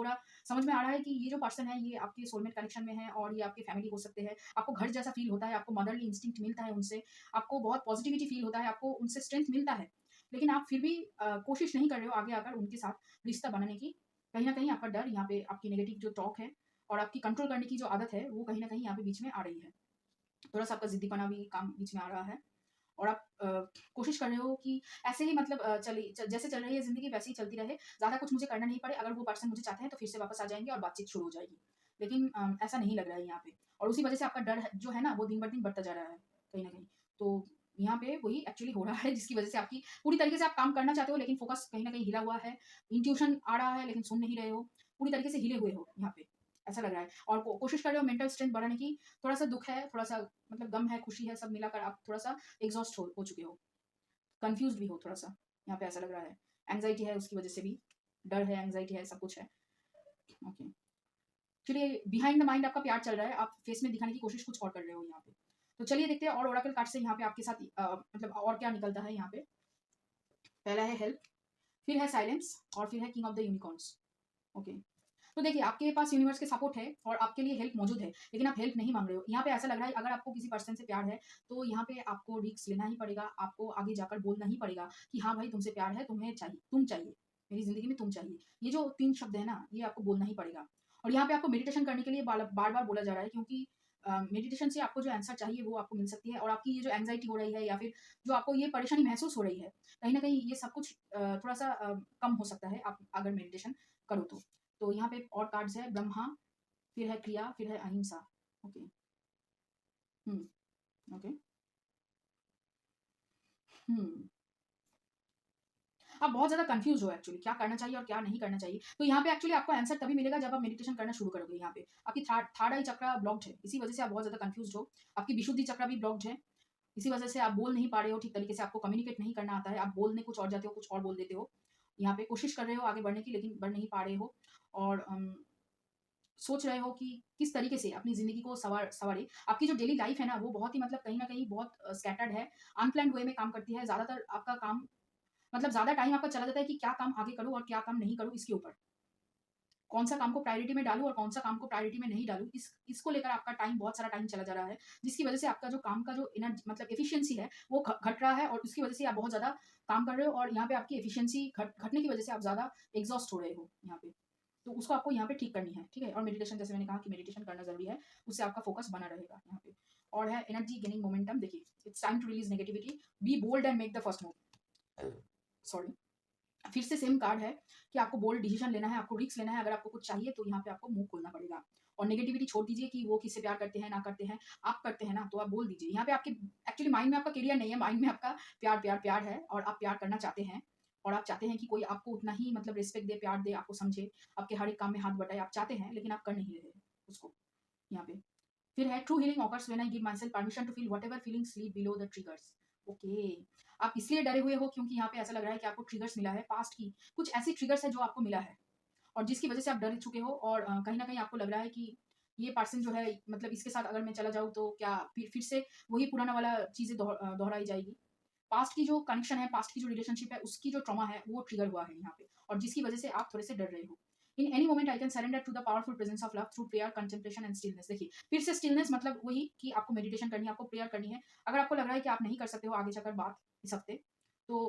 में आ रहा है कि ये जो पर्सन है ये आपके सोलमेट कनेक्शन में है और ये आपके फैमिली हो सकते हैं। आपको घर जैसा फील होता है, आपको मदरली इंस्टिंक्ट मिलता है उनसे, आपको बहुत पॉजिटिविटी फील होता है, आपको उनसे स्ट्रेंथ मिलता है। लेकिन आप फिर भी कोशिश नहीं कर रहे हो आगे आकर उनके साथ रिश्ता बनाने की। कहीं न कहीं आपका डर यहाँ पे, आपकी नेगेटिव जो टॉक है और आपकी कंट्रोल करने की जो आदत है, वो कहीं न कहीं यहाँ पे बीच में आ रही है। थोड़ा-सा आपका ज़िद्दीपना भी काम बीच में आ रहा है, और आप कोशिश कर रहे हो कि ऐसे ही मतलब जैसे चल रही है ज़िंदगी वैसे ही चलती रहे, ज़्यादा कुछ मुझे करना नहीं पड़े, अगर वो पर्सन मुझे चाहते हैं तो फिर से वापस आ जाएँगे और बातचीत शुरू हो जाएगी। लेकिन ऐसा नहीं लग रहा है यहाँ पे, और उसी वजह से आपका डर है जो है ना वो दिन-ब-दिन बढ़ता जा रहा है, कहीं न कहीं। तो यहाँ पे वही एक्चुअली हो रहा है जिसकी वजह से आपकी पूरी तरीके से आप काम करना चाहते हो, लेकिन फ़ोकस कहीं न कहीं हिला हुआ है, इंट्यूशन आ रहा है लेकिन सुन नहीं रहे हो, पूरी तरीके से हिले हुए हो यहाँ पे, ऐसा लग रहा है। और कोशिश कर रहे हो मेंटल स्ट्रेंथ बढ़ाने की, थोड़ा-सा दुःख है, थोड़ा-सा मतलब गम है, खुशी है, सब मिलाकर आप थोड़ा-सा एग्ज़ॉस्ट हो चुके हो। कन्फ्यूज़्ड भी हो थोड़ा-सा, यहाँ पे ऐसा लग रहा है। एंग्ज़ायटी है उसकी वज़ह से भी, डर है, एंग्ज़ायटी है, सब कुछ है। ओके। चलिए, बिहाइंड द माइंड आपका प्यार चल रहा है, आप फेस में दिखाने की कोशिश कुछ और कर रहे हो यहाँ पे। तो चलिए देखते हैं और ओरेकल कार्ड से यहाँ पे आपके साथ मतलब और क्या निकलता है यहाँ पे। पहला है हेल्प, फिर है साइलेंस और फिर है king of the unicorns. Okay. तो देखिए आपके पास यूनिवर्स के सपोर्ट है और आपके लिए हेल्प मौजूद है, लेकिन आप हेल्प नहीं मांग रहे हो। यहाँ पे ऐसा लग रहा है अगर आपको किसी पर्सन से प्यार है तो यहाँ पे आपको रिस्क लेना ही पड़ेगा, आपको आगे जाकर बोलना ही पड़ेगा कि हाँ भाई तुमसे प्यार है, तुम चाहिए मेरी जिंदगी में, तुम चाहिए। ये जो 3 शब्द है ना ये आपको बोलना ही पड़ेगा। और यहाँ पे आपको मेडिटेशन करने के लिए बार-बार बोला जा रहा है, क्योंकि मेडिटेशन से आपको जो आंसर चाहिए वो आपको मिल सकती है, और आपकी ये जो एंग्जायटी हो रही है या फिर जो आपको ये परेशानी महसूस हो रही है, कहीं न कहीं ये सब कुछ थोड़ा-सा कम हो सकता है आप अगर मेडिटेशन करो तो। तो यहाँ पे और कार्ड्स है ब्रह्मा, फिर है क्रिया, फिर है अहिंसा। ओके। हुँ, ओके। हुँ। आप बहुत ज़्यादा कन्फ्यूज़ हो एक्चुअली क्या करना चाहिए और क्या नहीं करना चाहिए। तो यहाँ पे एक्चुअली आपको आंसर तभी मिलेगा जब आप मेडिटेशन करना शुरू करोगे यहाँ पे। आपकी थर्ड आई चक्रा ब्लॉक्ड है, इसी वज़ह से आप बहुत ज़्यादा कन्फ्यूज़्ड हो। आपकी विशुद्धि चक्रा भी ब्लॉक्ड है, इसी वज़ह से आप बोल नहीं पा रहे हो ठीक तरीके से, आपको कम्युनिकेट नहीं करना आता है, आप बोलने कुछ और जाते हो, कुछ और बोल देते हो। यहाँ पे कोशिश कर रहे हो आगे बढ़ने की लेकिन बढ़ नहीं पा रहे हो, और सोच रहे हो कि किस तरीके से अपनी ज़िंदगी को सँवारें। आपकी जो डेली लाइफ़ है ना, वो बहुत ही मतलब कहीं न कहीं बहुत स्कैटर्ड है, अनप्लान्ड वे में काम करती है। ज़्यादातर आपका काम मतलब ज़्यादा टाइम आपका चला जाता है कि क्या काम आगे करूँ और क्या काम नहीं करूँ इसके ऊपर। कौन-सा काम को प्रायोरिटी में डालूँ और कौन-सा काम को प्रायोरिटी में नहीं डालूँ, इसको लेकर आपका टाइम, बहुत सारा टाइम चला जा रहा है, जिसकी वज़ह से आपका जो काम का जो एनर्जी मतलब एफिशिएंसी है, वो घट रहा है, और उसकी वज़ह से आप बहुत ज़्यादा काम कर रहे हो और यहाँ पे आपकी एफिशिएंसी घटने की वज़ह से आप ज़्यादा एग्ज़ॉस्ट हो रहे हो यहाँ पे। तो उसको आपको यहाँ पे ठीक करनी है, ठीक है? और मेडिटेशन, जैसे मैंने कहा कि मेडिटेशन करना ज़रूरी है, उससे आपका फ़ोकस बना रहेगा यहाँ पे। और है एनर्जी गेनिंग मोमेंटम, देखिए, it's time to release negativity, be bold and make the first move. Sorry. फिर से सेम कार्ड है कि आपको बोल्ड डिसीजन लेना है, आपको रिस्क लेना है। अगर आपको कुछ चाहिए तो यहाँ पे आपको मुंह खोलना पड़ेगा और नेगेटिविटी छोड़ दीजिए कि वो किससे प्यार करते हैं ना करते हैं। आप करते हैं ना तो आप बोल दीजिए। यहाँ पे आपके एक्चुअली माइंड में आपका करियर नहीं है, माइंड में आपका प्यार प्यार प्यार है और आप प्यार करना चाहते हैं और आप चाहते हैं कि कोई आपको उतना ही मतलब रिस्पेक्ट दे, प्यार दे, आपको समझे, आपके हर एक काम में हाथ बटाए। आप चाहते हैं लेकिन आप कर नहीं रहे उसको यहाँ पे। फिर है true healing occurs when I give my self permission to feel whatever feelings sleep below the triggers. Okay, आप इसलिए डरे हुए हो क्योंकि यहाँ पे ऐसा लग रहा है कि आपको ट्रिगर्स मिला है पास्ट की, कुछ ऐसी ट्रिगर्स है जो आपको मिला है और जिसकी वजह से आप डर चुके हो और कहीं ना कहीं आपको लग रहा है कि ये पर्सन जो है मतलब इसके साथ अगर मैं चला जाऊँ तो क्या फिर से वही पुराना वाला चीज़ें दोहराई जाएगी। पास्ट की जो कनेक्शन है, पास्ट की जो रिलेशनशिप है, उसकी जो ट्रॉमा है वो ट्रिगर हुआ है यहाँ पे और जिसकी वजह से आप थोड़े से डर रहे हो। In any moment I can surrender to the powerful presence of love through prayer, contemplation and stillness. देखिए फिर से स्टिलनेस मतलब वही कि आपको मेडिटेशन करनी है, आपको प्रेयर करनी है। अगर आपको लग रहा है कि आप नहीं कर सकते हो आगे जाकर बात इस हफ्ते, तो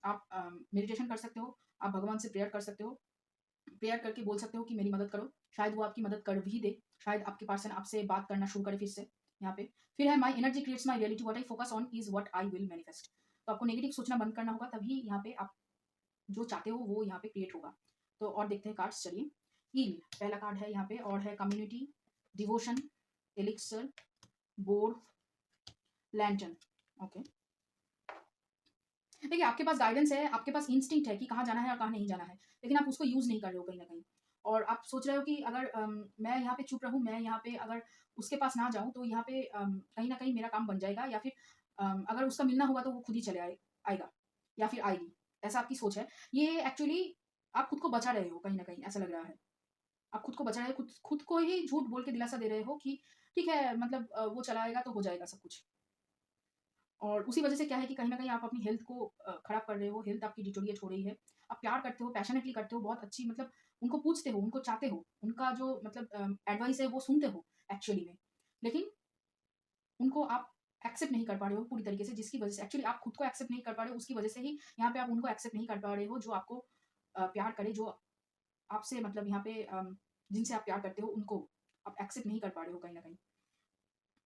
आप मेडिटेशन कर सकते हो, आप भगवान से प्रेयर कर सकते हो, प्रेयर करके बोल सकते हो कि मेरी मदद करो। शायद वो आपकी मदद कर भी दे, शायद आपके पर्सन आपसे बात करना शुरू करे फिर से यहाँ पे। फिर है my energy creates my reality, what I focus on is what I will manifest. तो आपको नेगेटिव सोचना बंद करना होगा, तभी यहाँ पे आप जो चाहते हो वो यहाँ पे क्रिएट होगा। तो और देखते हैं कार्ड्स, चलिए। हील पहला कार्ड है यहाँ पे और है community, devotion, elixir, board, lantern. Okay, देखिए आपके पास गाइडेंस है, आपके पास इंस्टिंक्ट है कि कहाँ जाना है और कहाँ नहीं जाना है, लेकिन आप उसको यूज़ नहीं कर रहे हो कहीं ना कहीं। और आप सोच रहे हो कि अगर मैं यहाँ पे चुप रहूँ, मैं यहाँ पे अगर उसके पास ना जाऊँ तो यहाँ पे कहीं ना कहीं मेरा काम बन जाएगा, या फिर अगर उसका मिलना होगा तो वो खुद ही चले आएगा या फिर आएगी। ऐसा आपकी सोच है। ये एक्चुअली आप खुद को बचा रहे हो कहीं ना कहीं, ऐसा लग रहा है। आप खुद को बचा रहे हो, खुद खुद को ही झूठ बोल के दिलासा दे रहे हो कि ठीक है, मतलब वो चला आएगा तो हो जाएगा सब कुछ। और उसी वजह से क्या है कि कहीं न कहीं आप अपनी हेल्थ को खराब कर रहे हो, हेल्थ आपकी डिटोरिएट हो रही है। आप प्यार करते हो, पैशनेटली करते हो, बहुत अच्छी मतलब उनको पूछते हो, उनको चाहते हो, उनका जो मतलब एडवाइस है वो सुनते हो एक्चुअली में। लेकिन उनको आप एक्सेप्ट नहीं कर पा रहे हो पूरी तरीके से, जिसकी वजह से एक्चुअली आप खुद को एक्सेप्ट नहीं कर पा रहे हो, उसकी वजह से ही यहाँ पे आप उनको एक्सेप्ट नहीं कर पा रहे हो जो आपको प्यार करे, जो आपसे मतलब यहाँ पे जिनसे आप प्यार करते हो उनको आप एक्सेप्ट नहीं कर पा रहे हो कहीं न कहीं।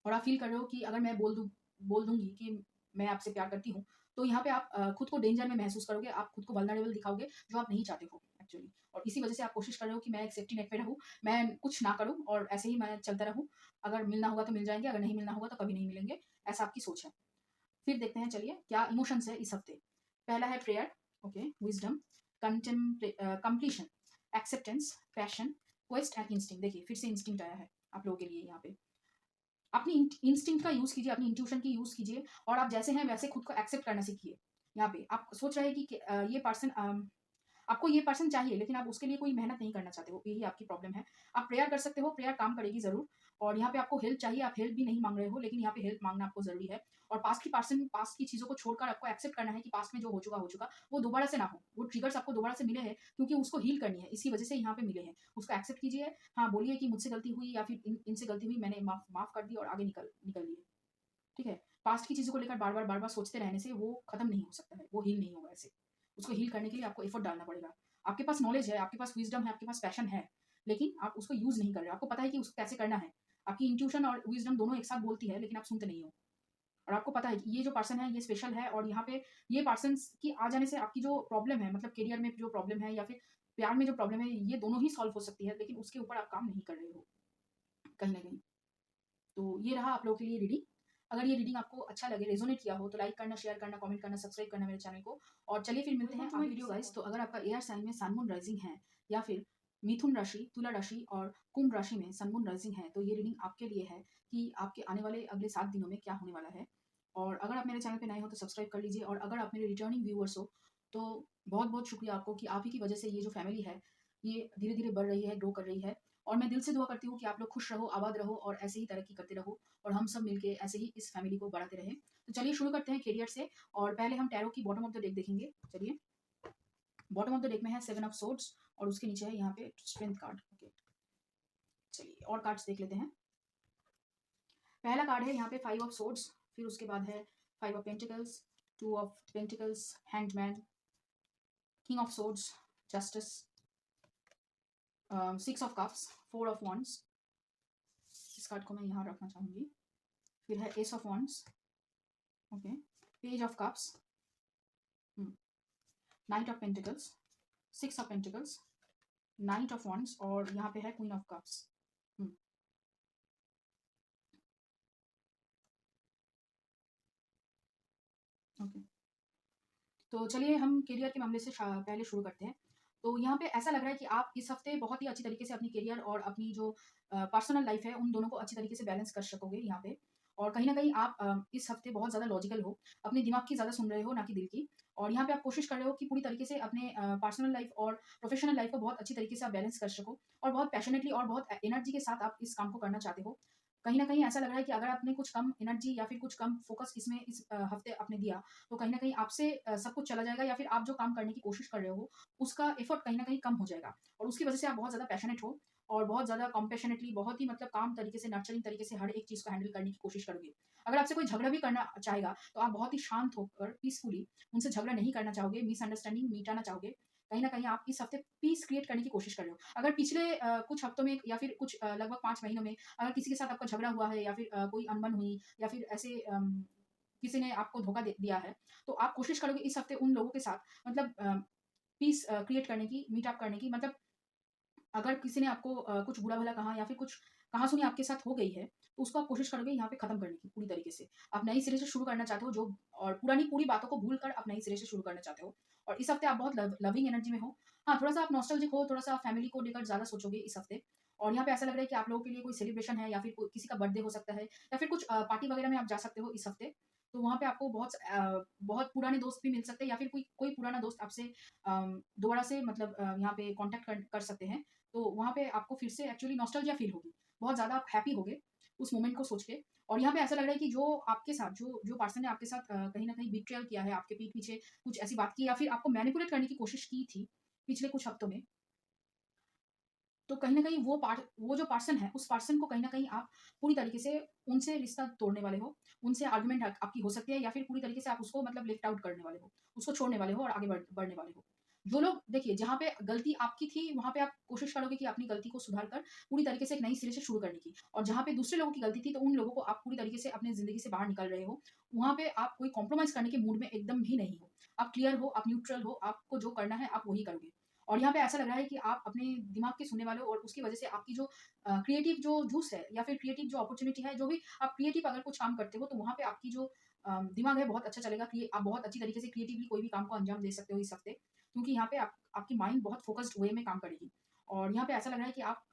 और आप फ़ील कर रहे हो कि अगर मैं बोल दूँगी कि मैं आपसे प्यार करती हूँ, तो यहाँ पे आप खुद को डेंजर में महसूस करोगे, आप खुद को वल्नरेबल दिखाओगे, जो आप नहीं चाहते हो एक्चुअली। और इसी वजह से आप कोशिश कर रहे हो कि मैं एक सेफ्टी नेट पे रहूँ, मैं कुछ ना करूँ और ऐसे ही मैं चलता रहूँ। अगर मिलना होगा तो मिल जाएँगे, अगर नहीं मिलना होगा तो कभी नहीं मिलेंगे, ऐसा आपकी सोच है। फिर देखते हैं, चलिए क्या इमोशंस है इस हफ्ते। पहला है prayer, okay, wisdom, completion, acceptance, passion, quest and instinct. देखिए फिर से इंस्टिंक्ट आया है आप लोगों के लिए यहाँ पे। अपनी इंस्टिंक्ट का यूज़ कीजिए, अपनी इंट्यूशन की यूज़ कीजिए और आप जैसे हैं वैसे खुद को एक्सेप्ट करना सीखिए। यहाँ पे आप सोच रहे हैं कि ये पर्सन आपको ये पर्सन चाहिए लेकिन आप उसके लिए कोई मेहनत नहीं करना चाहते हो, यही आपकी प्रॉब्लम है। आप प्रेयर कर सकते हो, प्रेयर काम करेगी ज़रूर। और यहाँ पे आपको हेल्प चाहिए, आप हेल्प भी नहीं माँग रहे हो, लेकिन यहाँ पे हेल्प माँगना आपको ज़रूरी है। और पास्ट की चीज़ों को छोड़कर आपको एक्सेप्ट करना है कि पास्ट में जो हो चुका, वो दोबारा से ना हो। वो ट्रिगर्स आपको दोबारा से मिले हैं क्योंकि उसको हील करनी है, इसी वजह से यहाँ पे मिले हैं। उसको एक्सेप्ट कीजिए, हाँ, बोलिए कि मुझसे गलती हुई या फिर इनसे गलती हुई, मैंने माफ़ कर दी और आगे निकल लिए। ठीक है? पास्ट की चीज़ों को लेकर बार-बार सोचते रहने से वो खत्म नहीं हो सकता है, वो हील नहीं होगा ऐसे। उसको हील करने के लिए आपको एफर्ट डालना पड़ेगा। आपके पास नॉलेज है, आपके पास विज़डम है, आपके पास पैशन है, लेकिन आप उसको यूज़ नहीं कर रहे हो। आपको पता है कि उसको कैसे करना है। आपकी इंट्यूशन और विज़डम दोनों एक साथ बोलती है, लेकिन आप सुनते नहीं हो। और आपको पता है कि ये जो पर्सन है, ये स्पेशल है और यहाँ पे ये पर्सन्स की आ जाने से आपकी जो प्रॉब्लम है, मतलब करियर में जो प्रॉब्लम है या फिर प्यार में जो प्रॉब्लम है, ये दोनों ही सॉल्व हो सकती है, लेकिन उसके ऊपर आप काम नहीं कर रहे हो, कहीं न कहीं। तो ये रहा आप लोगों के लिए रीडिंग। अगर ये रीडिंग आपको अच्छा लगे, रेजोनेट किया हो तो लाइक करना, शेयर करना, कमेंट करना, सब्सक्राइब करना मेरे चैनल को। और चलिए फिर मिलते हैं अगली वीडियो गाइस। तो अगर आपका एयर साइन में सन मून राइजिंग है या फिर मिथुन राशि, तुला राशि और कुंभ राशि में सन मून राइजिंग है, तो ये रीडिंग आपके लिए है कि आपके आने वाले अगले 7 दिनों में क्या होने वाला है। और अगर आप मेरे चैनल पे नए हो तो सब्सक्राइब कर लीजिए और अगर आप मेरे रिटर्निंग व्यूअर्स हो तो बहुत-बहुत शुक्रिया आपको कि आप ही की वजह से ये जो फैमिली है, ये धीरे-धीरे बढ़ रही है, ग्रो कर रही है। और मैं दिल से दुआ करती हूँ कि आप लोग खुश रहो, आबाद रहो और ऐसे ही तरक्की करते रहो और हम सब मिलके ऐसे ही इस फैमिली को बढ़ाते रहें। तो चलिए शुरू करते हैं करियर से और पहले हम टैरो की बॉटम ऑफ द डेक देखेंगे। चलिए, बॉटम ऑफ द डेक में है 7 ऑफ सोर्ड्स और उसके नीचे है यहाँ पे स्ट्रेंथ कार्ड। ओके, चलिए और कार्ड्स देख लेते हैं। पहला कार्ड है यहाँ पे 5 ऑफ सोर्ड्स, फिर उसके बाद है 5 of pentacles, 2 of pentacles, hanged, king of swords, justice, 6 of cups, 4 of wands. इस कार्ड को मैं यहाँ रखना चाहूँगी। फिर है S of wands, okay, page of cups, night of pentacles, 6 of pentacles, knight of wands और यहाँ पे है क्वीन ऑफ कप्स। ओके, तो चलिए हम करियर के मामले से पहले शुरू करते हैं। तो यहाँ पे ऐसा लग रहा है कि आप इस हफ्ते बहुत ही अच्छी तरीके से अपनी करियर और अपनी जो पर्सनल लाइफ है उन दोनों को अच्छी तरीके से बैलेंस कर सकोगे यहाँ पे। और कहीं ना कहीं आप इस हफ्ते बहुत ज़्यादा लॉजिकल हो, अपने दिमाग की ज़्यादा सुन रहे हो ना कि दिल की। और यहाँ पे आप कोशिश कर रहे हो कि पूरी तरीके से अपने पर्सनल लाइफ और प्रोफेशनल लाइफ को बहुत अच्छी तरीके से आप बैलेंस कर सको और बहुत पैशनेटली और बहुत एनर्जी के साथ आप इस काम को करना चाहते हो। कहीं ना कहीं ऐसा लग रहा है कि अगर आपने कुछ कम एनर्जी या फिर कुछ कम फोकस इसमें इस हफ्ते आपने दिया, तो कहीं न कहीं आपसे सब कुछ चला जाएगा या फिर आप जो काम करने की कोशिश कर रहे हो, उसका एफर्ट कहीं न कहीं कम हो जाएगा और उसकी वजह से आप बहुत ज़्यादा पैशनेट हो और बहुत ज़्यादा कॉम्पैशनेटली बहुत ही मतलब काम तरीके से, नर्चरिंग तरीके से हर एक चीज़ को हैंडल करने की कोशिश करोगे। अगर आपसे कोई झगड़ा भी करना चाहेगा, तो आप बहुत ही शांत होकर पीसफुली उनसे झगड़ा नहीं करना चाहोगे, मिसअंडरस्टैंडिंग मिटाना चाहोगे। कहीं न कहीं आप इस हफ्ते पीस क्रिएट करने की कोशिश कर रहे हो। अगर पिछले कुछ हफ्तों में या फिर कुछ लगभग 5 महीनों में अगर किसी के साथ आपका झगड़ा हुआ है या फिर कोई अनबन हुई या फिर ऐसे किसी ने आपको धोखा दे दिया है, तो आप कोशिश करोगे इस हफ्ते उन लोगों के साथ मतलब पीस क्रिएट करने की, मीट अप करने की। मतलब अगर किसी ने आपको कुछ बुरा-भला कहा या फिर कुछ कहा-सुनी आपके साथ हो गई है, तो उसको आप कोशिश करोगे यहाँ पे खत्म करने की पूरी तरीके से। आप नए सिरे से शुरू करना चाहते हो जो और पुरानी पूरी बातों को भूल कर आप नए सिरे से शुरू करना चाहते हो। और इस हफ्ते आप बहुत लविंग एनर्जी में हो। हाँ, थोड़ा-सा आप नॉस्टैल्जिक हो, थोड़ा-सा फैमिली को लेकर ज़्यादा सोचोगे इस हफ्ते। और यहाँ पे ऐसा लग रहा है कि आप लोगों के लिए कोई सेलिब्रेशन है या फिर कोई किसी का बर्थडे हो सकता है या फिर कुछ पार्टी वगैरह में आप जा सकते हो इस हफ्ते। तो वहाँ पे आपको बहुत पुराने दोस्त भी मिल सकते हैं या फिर कोई कोई पुराना दोस्त आपसे दोबारा से मतलब यहाँ पे कॉन्टैक्ट कर कर सकते हैं। तो वहाँ पे आपको फिर से एक्चुअली नॉस्टैल्जिया फ़ील होगी। बहुत ज़्यादा आप हैप्पी होगे उस मोमेंट को सोच के। और यहाँ पे ऐसा लग रहा है कि जो आपके साथ जो जो पर्सन ने आपके साथ कहीं न कहीं बिट्रेयल किया है, आपके पीठ पीछे कुछ ऐसी बात की या फिर आपको मैनिपुलेट करने की कोशिश की थी, पिछले कुछ हफ्तों में, तो कहीं न कहीं वो जो पर्सन है, उस पर्सन को कहीं न कहीं आप पूरी तरीके से उनसे रिश्ता तोड़ने वाले हो। उनसे आर्गुमेंट आपकी हो सकती है या फिर पूरी तरीके से आप उसको मतलब लिफ्ट आउट करने वाले हो। उसको छोड़ने वाले हो और आगे बढ़ने वाले हो। जो लोग देखिए जहाँ पे गलती आपकी थी, वहाँ पे आप कोशिश करोगे कि अपनी गलती को सुधार कर पूरी तरीके से एक नई सिरे से शुरू करने की। और जहाँ पे दूसरे लोगों की गलती थी, तो उन लोगों को आप पूरी तरीके से अपनी ज़िंदगी से बाहर निकाल रहे हो। वहाँ पे आप कोई कॉम्प्रोमाइज़ करने के मूड में एकदम भी नहीं हो। आप क्लियर हो, आप न्यूट्रल हो, आपको जो करना है आप वही करोगे। और यहाँ पे ऐसा लग रहा है कि आप अपने दिमाग के सुनने वाले हो और उसकी वजह से आपकी जो क्रिएटिव जो जूस है या फिर क्रिएटिव जो अपॉर्च्युनिटी है, जो भी आप क्रिएटिव अगर कुछ काम करते हो, तो वहाँ पे आपकी जो दिमाग है बहुत अच्छा चलेगा कि आप बहुत अच्छी तरीके से क्रिएटिवली कोई भी काम को अंजाम दे सकते हो इस हफ्ते। क्योंकि यहाँ पे आपकी माइंड बहुत फोकस्ड वे में काम करेगी। और यहाँ पे ऐसा लग रहा है कि आप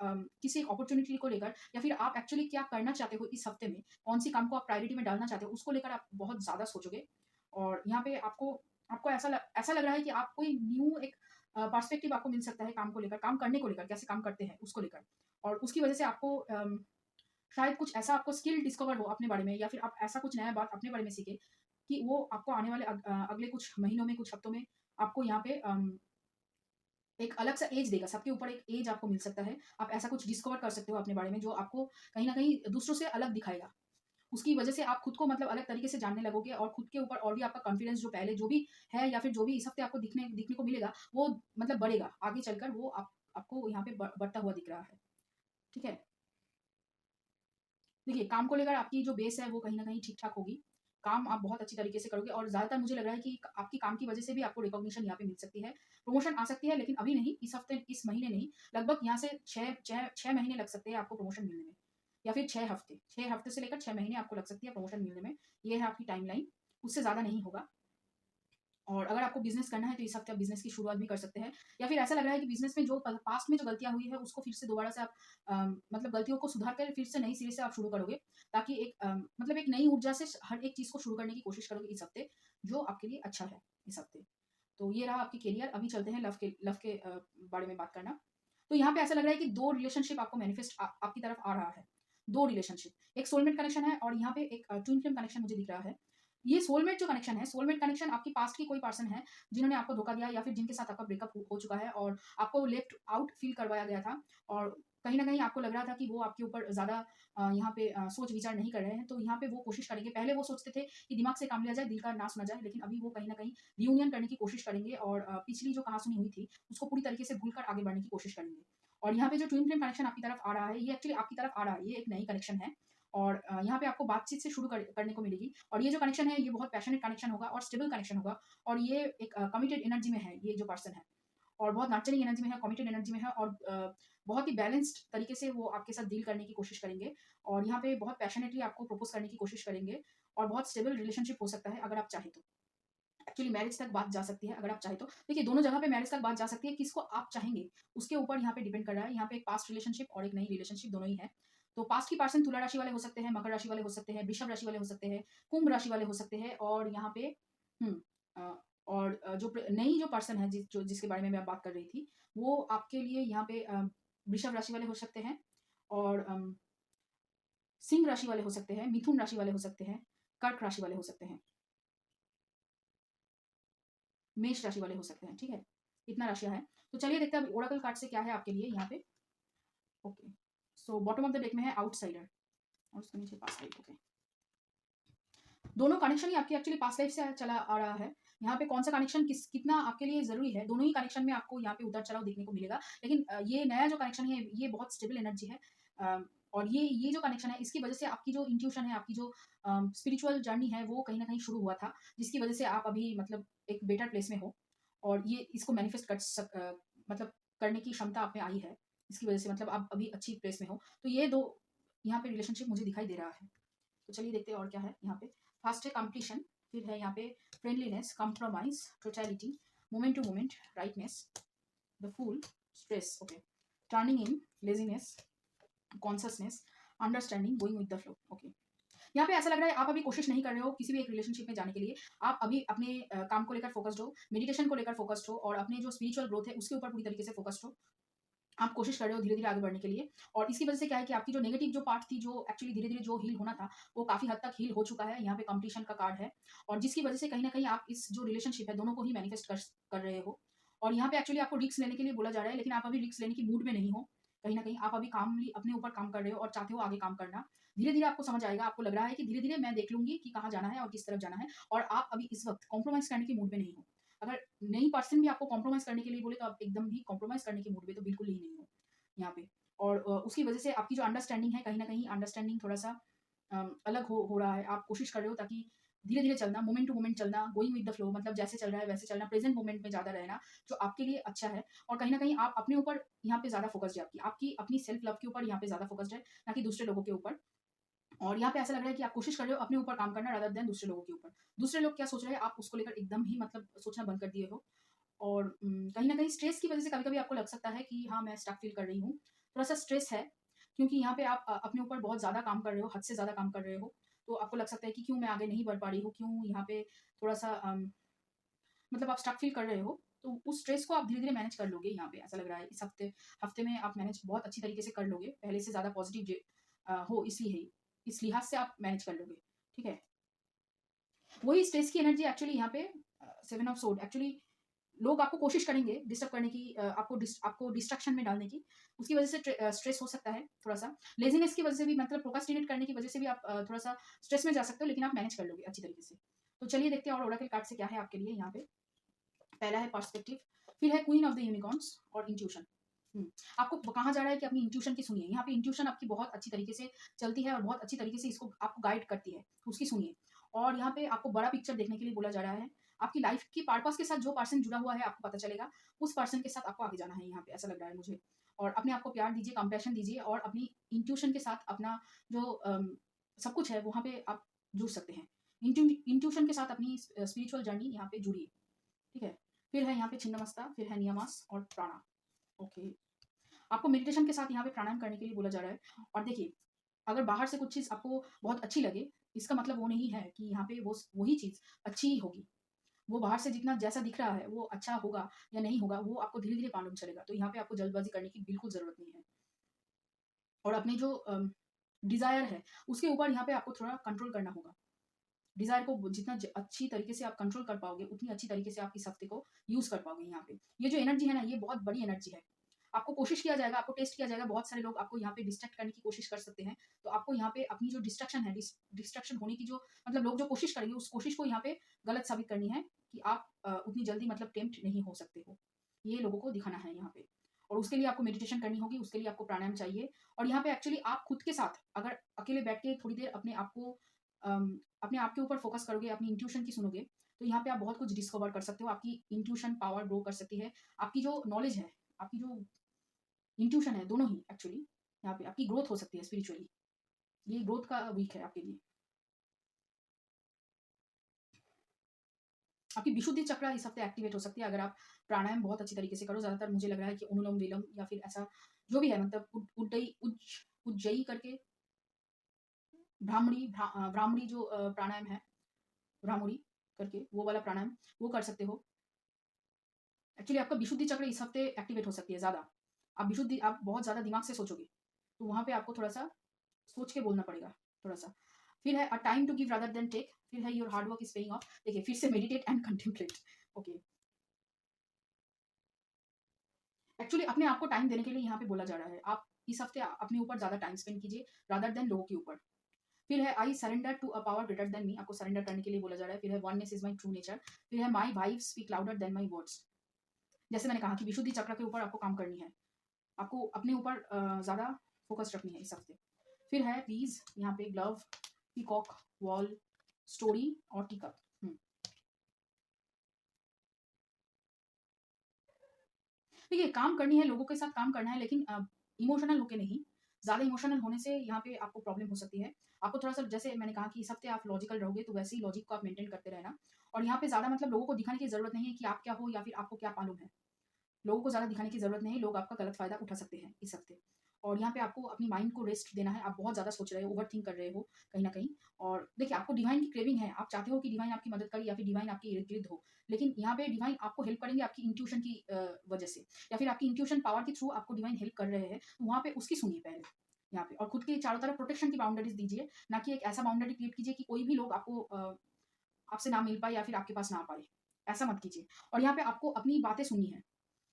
किसी एक अपॉर्च्युनिटी को लेकर या फिर आप एक्चुअली क्या करना चाहते हो इस हफ्ते में, कौन-सी काम को आप प्रायोरिटी में डालना चाहते हो, उसको लेकर आप बहुत ज़्यादा सोचोगे। और यहाँ पे आपको आपको ऐसा लग रहा है कि आप कोई न्यू एक पर्सपेक्टिव आपको मिल सकता है काम को लेकर, काम करने को लेकर, कैसे काम करते हैं उसको लेकर। और उसकी वजह से आपको शायद कुछ ऐसा आपको स्किल डिस्कवर हो अपने बारे में या फिर आप ऐसा कुछ नया बात अपने बारे में सीखें कि वो आपको आने वाले अगले कुछ महीनों में, कुछ हफ्तों में आपको यहाँ पे एक अलग सा एज देगा। सबके ऊपर एक एज आपको मिल सकता है। आप ऐसा कुछ डिस्कवर कर सकते हो अपने बारे में जो आपको कहीं न कहीं दूसरों से अलग दिखाएगा। उसकी वजह से आप खुद को मतलब अलग तरीके से जानने लगोगे और खुद के ऊपर और भी आपका कॉन्फिडेंस जो पहले जो भी है या फिर जो भी इस हफ्ते आपको दिखने को मिलेगा, वो मतलब बढ़ेगा। आगे चलकर वो आपको यहाँ पे बढ़ता हुआ दिख रहा है। ठीक है? देखिए, काम को लेकर आपकी जो बेस है वो कहीं न कहीं ठीक-ठाक होगी। काम आप बहुत अच्छी तरीके से करोगे और ज़्यादातर मुझे लग रहा है कि आपकी काम की वजह से भी आपको रिकॉग्निशन यहाँ पे मिल सकती है। प्रमोशन आ सकती है लेकिन अभी नहीं, इस हफ्ते, इस महीने नहीं। लगभग यहाँ से 6 महीने लग सकते हैं आपको प्रमोशन मिलने में या फिर 6 हफ्ते। 6 हफ्ते से लेकर 6 महीने आपको लग सकती है प्रमोशन मिलने में। ये है आपकी टाइमलाइन, उससे ज़्यादा नहीं होगा। और अगर आपको बिज़नेस करना है तो इस हफ्ते आप बिज़नेस की शुरुआत भी कर सकते हैं। या फिर ऐसा लग रहा है कि बिज़नेस में जो पास्ट में जो गलतियाँ हुई है उसको फिर से दोबारा से आप मतलब गलतियों को सुधार कर फिर से नई सिरे से आप शुरू करोगे ताकि एक मतलब एक नई ऊर्जा से हर एक चीज़ को शुरू करने की कोशिश करोगे इस हफ्ते, जो आपके लिए अच्छा है इस हफ्ते। तो ये रहा आपकी करियर। अभी चलते हैं लव के बारे में बात करना। तो यहाँ पे ऐसा लग रहा है कि 2 रिलेशनशिप आपको मैनिफेस्ट आपकी तरफ आ रहा है। 2 रिलेशनशिप, एक सोलमेट कनेक्शन है और यहाँ पे एक ट्विन फ्लेम कनेक्शन मुझे दिख रहा है। ये सोलमेट जो कनेक्शन है, सोलमेट कनेक्शन आपकी पास्ट की कोई पर्सन है, जिन्होंने आपको धोखा दिया या फिर जिनके साथ आपका ब्रेकअप हो चुका है और आपको लेफ्ट आउट फील करवाया गया था और कहीं न कहीं आपको लग रहा था कि वो आपके ऊपर ज़्यादा यहाँ पे सोच-विचार नहीं कर रहे हैं, तो यहाँ पे वो कोशिश करेंगे। पहले वो सोचते थे कि दिमाग से काम लिया जाए, दिल का ना सुना जाए, लेकिन अभी वो कहीं न कहीं रियूनियन करने की कोशिश करेंगे और पिछली जो कहा-सुनी हुई थी, उसको पूरी तरीके से भूलकर आगे बढ़ने की कोशिश करेंगे। और यहाँ पे जो ट्विन फ्लेम कनेक्शन आपकी तरफ आ रहा है, ये एक्चुअली आपकी तरफ आ रहा है, ये एक नई कनेक्शन है और यहाँ पे आपको बातचीत से शुरू करने को मिलेगी। और ये जो कनेक्शन है ये बहुत पैशनेट कनेक्शन होगा और स्टेबल कनेक्शन होगा। और ये एक कमिटेड एनर्जी में है ये जो पर्सन है, और बहुत नर्चरिंग एनर्जी में है, कमिटेड एनर्जी में है, और बहुत ही बैलेंस्ड तरीके से वो आपके साथ डील करने की कोशिश करेंगे। और यहाँ पे बहुत पैशनेटली आपको प्रपोज करने की कोशिश करेंगे, और बहुत स्टेबल रिलेशनशिप हो सकता है अगर आप चाहें तो। एक्चुअली मैरिज तक बात जा सकती है अगर आप चाहें तो। देखिए दोनों जगह पे मैरिज तक बात जा सकती है, किसको आप चाहेंगे उसके ऊपर यहाँ पे डिपेंड कर रहा है। यहाँ पे एक पास्ट रिलेशनशिप और एक नई रिलेशनशिप दोनों ही है। तो पास्ट की पर्सन तुला राशि वाले हो सकते हैं, मकर राशि वाले हो सकते हैं, वृषभ राशि वाले हो सकते हैं, कुंभ राशि वाले हो सकते हैं। और यहाँ पे हम्म और जो नई जो पर्सन है जिसके बारे में मैं बात कर रही थी, वो आपके लिए यहाँ पे वृषभ राशि वाले हो सकते हैं, और सिंह राशि वाले हो सकते हैं, मिथुन राशि वाले हो सकते हैं, कर्क राशि वाले हो सकते हैं, मेष राशि वाले हो सकते हैं। ठीक है, इतना राशियां है। तो चलिए देखते हैं ओरेकल कार्ड से क्या है आपके लिए यहाँ पे। Okay, so bottom of the deck में है आउटसाइडर, और उसके नीचे पास्ट लाइफ। ओके, दोनों कनेक्शन ही आपकी एक्चुअली पास्ट लाइफ से चला आ रहा है। यहाँ पे कौन सा कनेक्शन कितना आपके लिए जरूरी है, दोनों ही कनेक्शन में आपको यहाँ पे उतार चढ़ाव देखने को मिलेगा। लेकिन ये नया जो कनेक्शन है ये बहुत स्टेबल एनर्जी है। और ये जो कनेक्शन है इसकी वजह से आपकी जो इंट्यूशन है, आपकी जो स्पिरिचुअल जर्नी है वो कहीं ना कहीं शुरू हुआ था, जिसकी वजह से आप अभी मतलब एक बेटर प्लेस में हो, और ये इसको मैनिफेस्ट मतलब करने की क्षमता आप में आई है। इसकी वजह से मतलब आप अभी अच्छी प्लेस में हो। तो ये दो यहाँ पे रिलेशनशिप मुझे दिखाई दे रहा है। तो चलिए देखते हैं और क्या है यहाँ पे। फर्स्ट है कंप्लीशन, फिर है यहाँ पे friendliness, compromise, totality, moment to moment, rightness, the fool, stress. Okay, turning in, laziness, consciousness, understanding, going with the flow. Okay, यहाँ पे ऐसा लग रहा है आप अभी कोशिश नहीं कर रहे हो किसी भी एक रिलेशनशिप में जाने के लिए। आप अभी अपने काम को लेकर फोकस्ड हो, मेडिटेशन को लेकर फोकस्ड हो, और अपने जो स्पिरिचुअल ग्रोथ है उसके ऊपर पूरी तरीके से फोकस्ड हो। आप कोशिश कर रहे हो धीरे धीरे आगे बढ़ने के लिए। और इसकी वजह से क्या है कि आपकी जो नेगेटिव जो पार्ट थी, जो एक्चुअली धीरे धीरे जो हील होना था, वो काफी हद तक हील हो चुका है। यहाँ पे कंप्लीशन का कार्ड है, और जिसकी वजह से कहीं ना कहीं आप इस जो रिलेशनशिप है दोनों को ही मैनिफेस्ट कर रहे हो। और यहाँ पे एक्चुअली आपको रिस्क लेने के लिए बोला जा रहा है, लेकिन आप अभी रिस्क लेने की मूड में नहीं हो। कहीं ना कहीं आप अभी कामली अपने ऊपर काम कर रहे हो और चाहते हो आगे काम करना। धीरे धीरे आपको समझ आएगा, आपको लग रहा है कि धीरे धीरे मैं देख लूंगी कि कहाँ जाना है और किस तरफ जाना है। और आप अभी इस वक्त कॉम्प्रोमाइज करने की मूड में नहीं हो। अगर नई पर्सन भी आपको कॉम्प्रोमाइज करने के लिए बोले तो आप एकदम भी कॉम्प्रोमाइज करने की मूड में तो बिल्कुल ही नहीं हो यहाँ पे। और उसकी वजह से आपकी जो अंडरस्टैंडिंग है, कहीं ना कहीं अंडरस्टैंडिंग थोड़ा सा अलग हो रहा है। आप कोशिश कर रहे हो ताकि धीरे धीरे चलना, मोमेंट टू मोमेंट चलना, गोइंग विद द फ्लो, मतलब जैसे चल रहा है वैसे चलना, प्रेजेंट मोमेंट में ज्यादा रहना, जो आपके लिए अच्छा है। और कहीं ना कहीं आप अपने ऊपर यहाँ पे ज्यादा फोकस्ड है, आपकी अपनी सेल्फ लव के ऊपर यहाँ पे ज्यादा फोकस्ड है, ना कि दूसरे लोगों के ऊपर। और यहाँ पे ऐसा लग रहा है कि आप कोशिश कर रहे हो अपने ऊपर काम करना रादर देन दूसरे लोगों के ऊपर। दूसरे लोग क्या सोच रहे हैं आप उसको लेकर एकदम ही मतलब सोचना बंद कर दिए हो। और कहीं ना कहीं स्ट्रेस की वजह से कभी कभी आपको लग सकता है कि हाँ मैं स्टक फील कर रही हूँ, थोड़ा सा स्ट्रेस है, क्योंकि यहाँ पे आप अपने ऊपर बहुत ज़्यादा काम कर रहे हो, हद से ज़्यादा काम कर रहे हो। तो आपको लग सकता है कि क्यों मैं आगे नहीं बढ़ पा रही हूँ, क्यों यहाँ पे थोड़ा सा मतलब आप स्टक फील कर रहे हो। तो उस स्ट्रेस को आप धीरे धीरे मैनेज कर लोगे। यहाँ पे ऐसा लग रहा है इस हफ्ते में आप मैनेज बहुत अच्छी तरीके से कर लोगे, पहले से ज़्यादा पॉजिटिव हो, इसलिए इस लिहाज से आप मैनेज कर लोगे। ठीक है, वही स्ट्रेस की एनर्जी एक्चुअली यहाँ पे 7 ऑफ सोर्ड, एक्चुअली लोग आपको कोशिश करेंगे डिस्टर्ब करने की, आपको डिस्ट्रक्शन में डालने की। उसकी वजह से स्ट्रेस हो सकता है थोड़ा सा। लेजीनेस की वजह से भी, मतलब प्रोक्रास्टिनेट करने की वजह से भी आप थोड़ा सा स्ट्रेस में जा सकते हो, लेकिन आप मैनेज कर लोगे अच्छी तरीके से। तो चलिए देखते हैं और ओरेकल कार्ड से क्या है आपके लिए यहाँ पे। पहला है पर्सपेक्टिव, फिर है क्वीन ऑफ द यूनिकॉर्न्स, और इंट्यूशन। आपको कहा जा रहा है कि अपनी इंट्यूशन की सुनिए। यहाँ पे इंट्यूशन आपकी बहुत अच्छी तरीके से चलती है और बहुत अच्छी तरीके से इसको आपको गाइड करती है, उसकी सुनिए। और यहाँ पे आपको बड़ा पिक्चर देखने के लिए बोला जा रहा है। आपकी लाइफ की पर्पस के साथ जो पर्सन जुड़ा हुआ है आपको पता चलेगा, उस पर्सन के साथ आपको आगे जाना है यहाँ पे, ऐसा लग रहा है मुझे। और अपने आप को प्यार दीजिए, कंपैशन दीजिए, और अपनी इंट्यूशन के साथ अपना जो सब कुछ है वहाँ पे आप जुड़ सकते हैं। इंट्यूशन के साथ अपनी स्पिरिचुअल जर्नी यहाँ पे जुड़िए। ठीक है, फिर है यहाँ पे छिन्नमस्ता, फिर है नियमास और प्राणा। ओके, आपको मेडिटेशन के साथ यहाँ पे प्राणायाम करने के लिए बोला जा रहा है। और देखिए, अगर बाहर से कुछ चीज़ आपको बहुत अच्छी लगे, इसका मतलब वो नहीं है कि यहाँ पे वही चीज़ अच्छी ही होगी। वो बाहर से जितना जैसा दिख रहा है वो अच्छा होगा या नहीं होगा, वो आपको धीरे धीरे मालूम चलेगा। तो यहाँ पे आपको जल्दबाजी करने की बिल्कुल जरूरत नहीं है। और अपने जो डिजायर है उसके ऊपर यहाँ पे आपको थोड़ा कंट्रोल करना होगा। डिजायर को जितना अच्छी तरीके से आप कंट्रोल कर पाओगे, उतनी अच्छी तरीके से आप इस हफ्ते को यूज कर पाओगे। यहाँ पे ये जो एनर्जी है ना, ये बहुत बड़ी एनर्जी है। आपको कोशिश किया जाएगा, आपको टेस्ट किया जाएगा, बहुत सारे लोग आपको यहाँ पे डिस्ट्रैक्ट करने की कोशिश कर सकते हैं। तो आपको यहाँ पे अपनी जो डिस्ट्रक्शन है, डिस्ट्रक्शन होने की जो मतलब लोग जो कोशिश करेंगे, उस कोशिश को यहाँ पे गलत साबित करनी है कि आप उतनी जल्दी मतलब टेम्प्ट नहीं हो सकते हो। ये लोगों को दिखाना है यहाँ पे। और उसके लिए आपको मेडिटेशन करनी होगी, उसके लिए आपको प्राणायाम चाहिए। और यहाँ पे एक्चुअली आप खुद के साथ अगर अकेले बैठ के थोड़ी देर अपने आप के ऊपर फोकस करोगे, अपनी इंट्यूशन की सुनोगे, तो यहाँ पे आप बहुत कुछ डिस्कवर कर सकते हो। आपकी इंट्यूशन पावर ग्रो कर सकती है। आपकी जो नॉलेज है, आपकी जो इंट्यूशन है, दोनों ही एक्चुअली यहाँ पे आपकी ग्रोथ हो सकती है स्पिरिचुअली। ये ग्रोथ का वीक है आपके लिए। आपकी विशुद्धि चक्र इस हफ्ते एक्टिवेट हो सकती है अगर आप प्राणायाम बहुत अच्छी तरीके से करो। ज़्यादातर मुझे लग रहा है कि अनुलोम विलोम या फिर ऐसा जो भी है, मतलब उज्जयी करके भ्रामरी जो प्राणायाम है, भ्रामरी करके वो वाला प्राणायाम वो कर सकते हो। एक्चुअली आपका विशुद्धि चक्र इस हफ्ते एक्टिवेट हो सकती है ज़्यादा। आप बहुत ज़्यादा दिमाग से सोचोगे, तो वहाँ पे आपको थोड़ा-सा सोच के बोलना पड़ेगा, थोड़ा-सा। फिर है a time to give rather than take, फिर है your hard work is paying off. देखिए फिर से meditate and contemplate. Okay. Actually अपने आप को टाइम देने के लिए यहाँ पे बोला जा रहा है। आप इस हफ्ते अपने ऊपर ज़्यादा टाइम स्पेंड कीजिए रादर देन लोगों के ऊपर। फिर है I surrender to a power greater than me, आपको सरेंडर करने के लिए बोला जा रहा है। फिर है oneness is my true nature. फिर है my vibes speak louder than my words. जैसे मैंने कहा कि विशुद्धि चक्र के ऊपर आपको काम करनी है, आपको अपने ऊपर ज़्यादा फोकस रखनी है इस हफ्ते। फिर है प्लीज यहाँ पे ग्लव, पीकॉक, वॉल, स्टोरी और टीकअप। देखिए काम करनी है, लोगों के साथ काम करना है, लेकिन इमोशनल होके नहीं। ज़्यादा इमोशनल होने से यहाँ पे आपको प्रॉब्लम हो सकती है। आपको थोड़ा-सा, जैसे मैंने कहा कि इस हफ्ते आप लॉजिकल रहोगे, तो वैसे ही लॉजिक को आप मेंटेन करते रहना। और यहाँ पे ज़्यादा मतलब लोगों को दिखाने की ज़रूरत नहीं है कि आप क्या हो या फिर आपको क्या मालूम है। लोगों को ज़्यादा दिखाने की ज़रूरत नहीं है, लोग आपका गलत फ़ायदा उठा सकते हैं इस हफ्ते। और यहाँ पे आपको अपनी माइंड को रेस्ट देना है। आप बहुत ज़्यादा सोच रहे हो, ओवरथिंक कर रहे हो कहीं न कहीं। और देखिए आपको डिवाइन की क्रेविंग है, आप चाहते हो कि डिवाइन आपकी मदद करे या फिर डिवाइन आपके इर्द-गिर्द हो। लेकिन यहाँ पे डिवाइन आपको हेल्प करेंगे आपकी इंट्यूशन की वजह से, या फिर आपकी इंट्यूशन पावर के थ्रू आपको डिवाइन हेल्प कर रहे हैं, तो वहाँ पे उसकी सुनिए पहले यहाँ पे। और खुद के चारों तरफ प्रोटेक्शन की बाउंड्रीज़ दीजिए, ना कि एक ऐसा बाउंड्री क्रिएट कीजिए कि कोई भी लोग आपसे ना मिल पाए या फिर आपके पास ना आ पाए। ऐसा मत कीजिए। और यहाँ पे आपको अपनी बातें सुननी है।